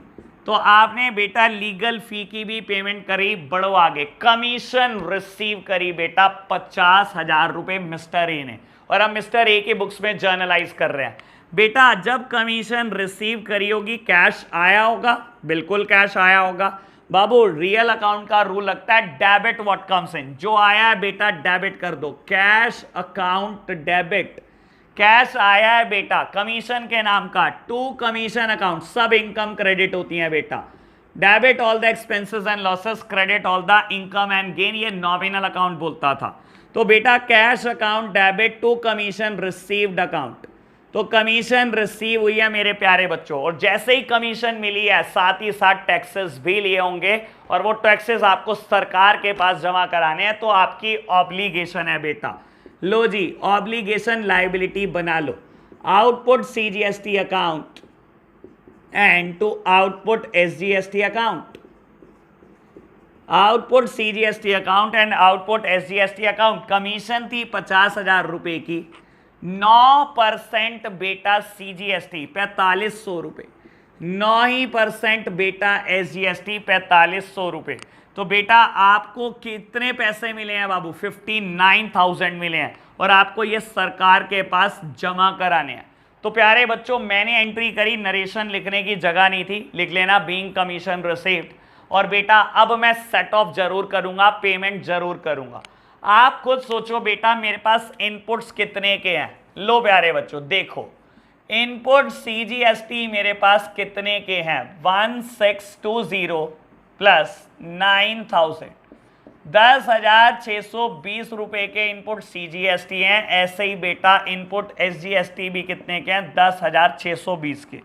तो आपने बेटा लीगल फी की भी पेमेंट करी। बढ़ो आगे, कमीशन रिसीव करी बेटा 50,000 रुपए मिस्टर ए ने, और अब मिस्टर ए की बुक्स में जर्नलाइज कर रहे हैं। बेटा जब कमीशन रिसीव करी होगी कैश आया होगा, बिल्कुल कैश आया होगा बाबू। रियल अकाउंट का रूल लगता है डेबिट व्हाट कम्स इन, जो आया है बेटा डेबिट कर दो, कैश अकाउंट डेबिट। कैश आया है बेटा कमीशन के नाम का, टू कमीशन अकाउंट, सब इनकम क्रेडिट होती है बेटा। Debit all the expenses and losses, credit all the income and gain, ये नॉमिनल अकाउंट बोलता था। तो बेटा cash account debit to commission received account, तो कमीशन रिसीव हुई है मेरे प्यारे बच्चों, और जैसे ही कमीशन मिली है साथ ही साथ टैक्सेस भी लिए होंगे, और वो टैक्सेस आपको सरकार के पास जमा कराने हैं, तो आपकी ऑब्लिगेशन है बेटा। लो जी, ऑब्लिगेशन लायबिलिटी बना लो। Output CGST account and to output SGST account, output CGST account and output SGST account. Commission थी 50,000 रुपए की, 9% बेटा सीजीएसटी 4500 रुपए, 9% बेटा एसजीएसटी 4500 रुपए। तो बेटा आपको कितने पैसे मिले हैं बाबू? 59,000 मिले हैं, और आपको ये सरकार के पास जमा कराने हैं। तो प्यारे बच्चों, मैंने एंट्री करी, नरेशन लिखने की जगह नहीं थी, लिख लेना बीइंग कमीशन रिसीव्ड। और बेटा अब मैं सेट ऑफ जरूर करूंगा, पेमेंट जरूर करूंगा। आप खुद सोचो बेटा, मेरे पास इनपुट्स कितने के हैं? लो प्यारे बच्चों देखो, इनपुट सीजीएसटी मेरे पास कितने के हैं? 1620 प्लस 9000, 10,620 रुपए के इनपुट सीजीएसटी हैं। ऐसे ही बेटा इनपुट एसजीएसटी भी कितने के हैं? 10,620 के।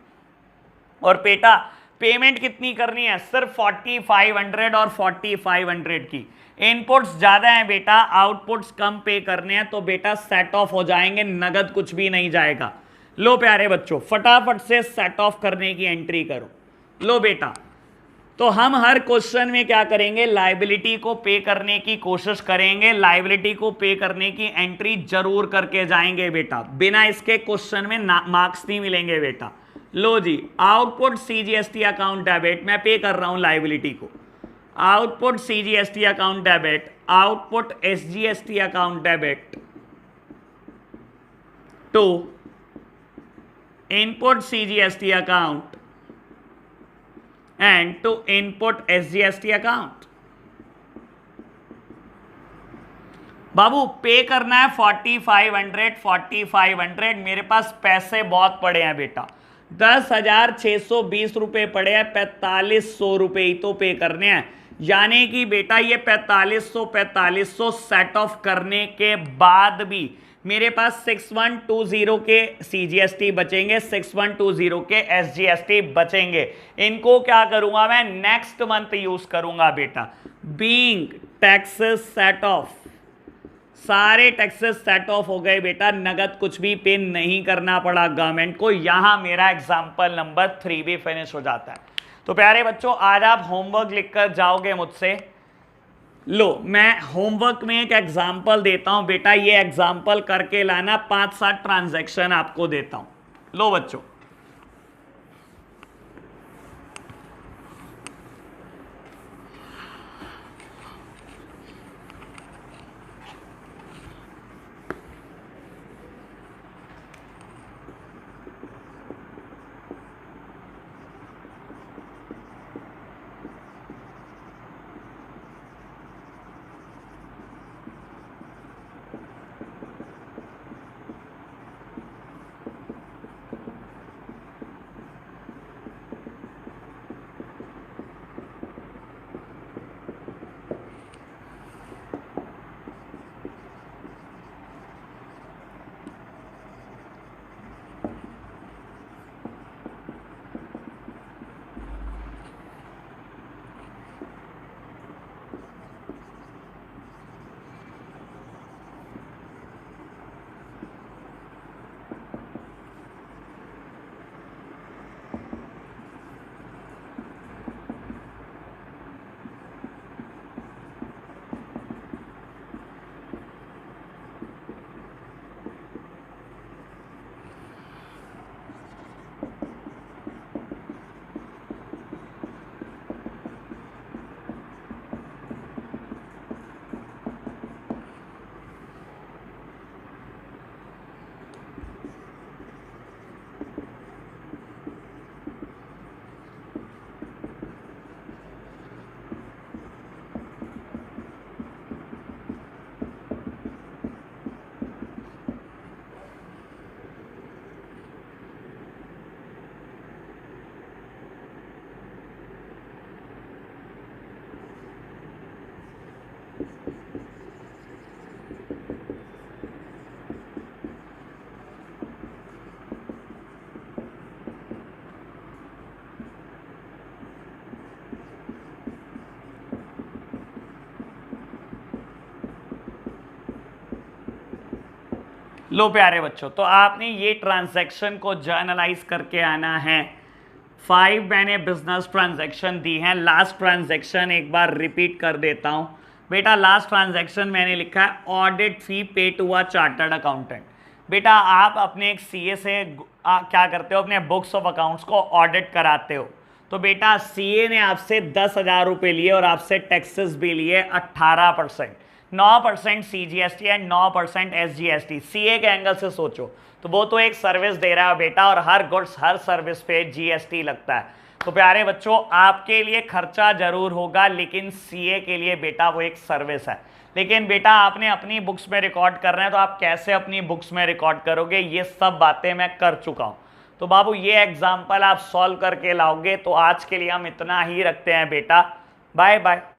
और बेटा पेमेंट कितनी करनी है? सिर्फ 4500 और 4500 की। इनपुट्स ज्यादा हैं बेटा, आउटपुट्स कम पे करने हैं, तो बेटा सेट ऑफ हो जाएंगे, नगद कुछ भी नहीं जाएगा। लो प्यारे बच्चों फटाफट से सेट ऑफ करने की एंट्री करो। लो बेटा, तो हम हर क्वेश्चन में क्या करेंगे? लायबिलिटी को पे करने की कोशिश करेंगे, लायबिलिटी को पे करने की एंट्री जरूर करके जाएंगे बेटा, बिना इसके क्वेश्चन में मार्क्स नहीं मिलेंगे बेटा। लो जी, आउटपुट सीजीएसटी अकाउंट डेबिट, मैं पे कर रहा हूं लायबिलिटी को, output CGST account debit, output SGST account debit to input CGST account and to input SGST account. बाबू पे करना है 4500, मेरे पास पैसे बहुत पड़े हैं बेटा, 10,620 रुपए पड़े हैं, 4500 रुपए ही तो पे करने हैं। यानी कि बेटा ये 4500 सेट ऑफ करने के बाद भी मेरे पास 6120 के सीजीएसटी बचेंगे, 6120 के एसजीएसटी बचेंगे। इनको क्या करूंगा मैं? नेक्स्ट मंथ यूज करूंगा बेटा। बीइंग टैक्सेस सेट ऑफ, सारे टैक्सेस सेट ऑफ हो गए बेटा, नगद कुछ भी पे नहीं करना पड़ा गवर्नमेंट को। यहां मेरा एग्जाम्पल नंबर 3 भी फिनिश हो जाता है। तो प्यारे बच्चों आज आप होमवर्क लिखकर जाओगे मुझसे। लो मैं होमवर्क में एक एग्जाम्पल देता हूं बेटा, ये एग्जाम्पल करके लाना, 5-7 ट्रांजैक्शन आपको देता हूं। लो बच्चों, लो प्यारे बच्चों, तो आपने ये ट्रांजैक्शन को जर्नलाइज करके आना है। 5 मैंने बिजनेस ट्रांजैक्शन दी हैं। लास्ट ट्रांजैक्शन एक बार रिपीट कर देता हूं बेटा। लास्ट ट्रांजैक्शन मैंने लिखा है ऑडिट फी पे टू अ चार्टर्ड अकाउंटेंट। बेटा आप अपने एक सीए से क्या करते हो, अपने बुक्स ऑफ अकाउंट्स को ऑडिट कराते हो। तो बेटा सीए ने आपसे 10,000 रुपये लिए और आपसे टैक्सेस भी लिए 18%। 9% CGST एंड 9% SGST। सीए के एंगल से सोचो तो वो तो एक सर्विस दे रहा है बेटा, और हर गुड्स हर सर्विस पे GST लगता है। तो प्यारे बच्चों आपके लिए खर्चा जरूर होगा, लेकिन सीए के लिए बेटा वो एक सर्विस है। लेकिन बेटा आपने अपनी बुक्स में रिकॉर्ड कर रहे हैं, तो आप कैसे अपनी बुक्स में रिकॉर्ड करोगे, ये सब बातें मैं कर चुका हूं। तो बाबू ये एग्जाम्पल आप सॉल्व करके लाओगे। तो आज के लिए हम इतना ही रखते हैं बेटा। Bye bye.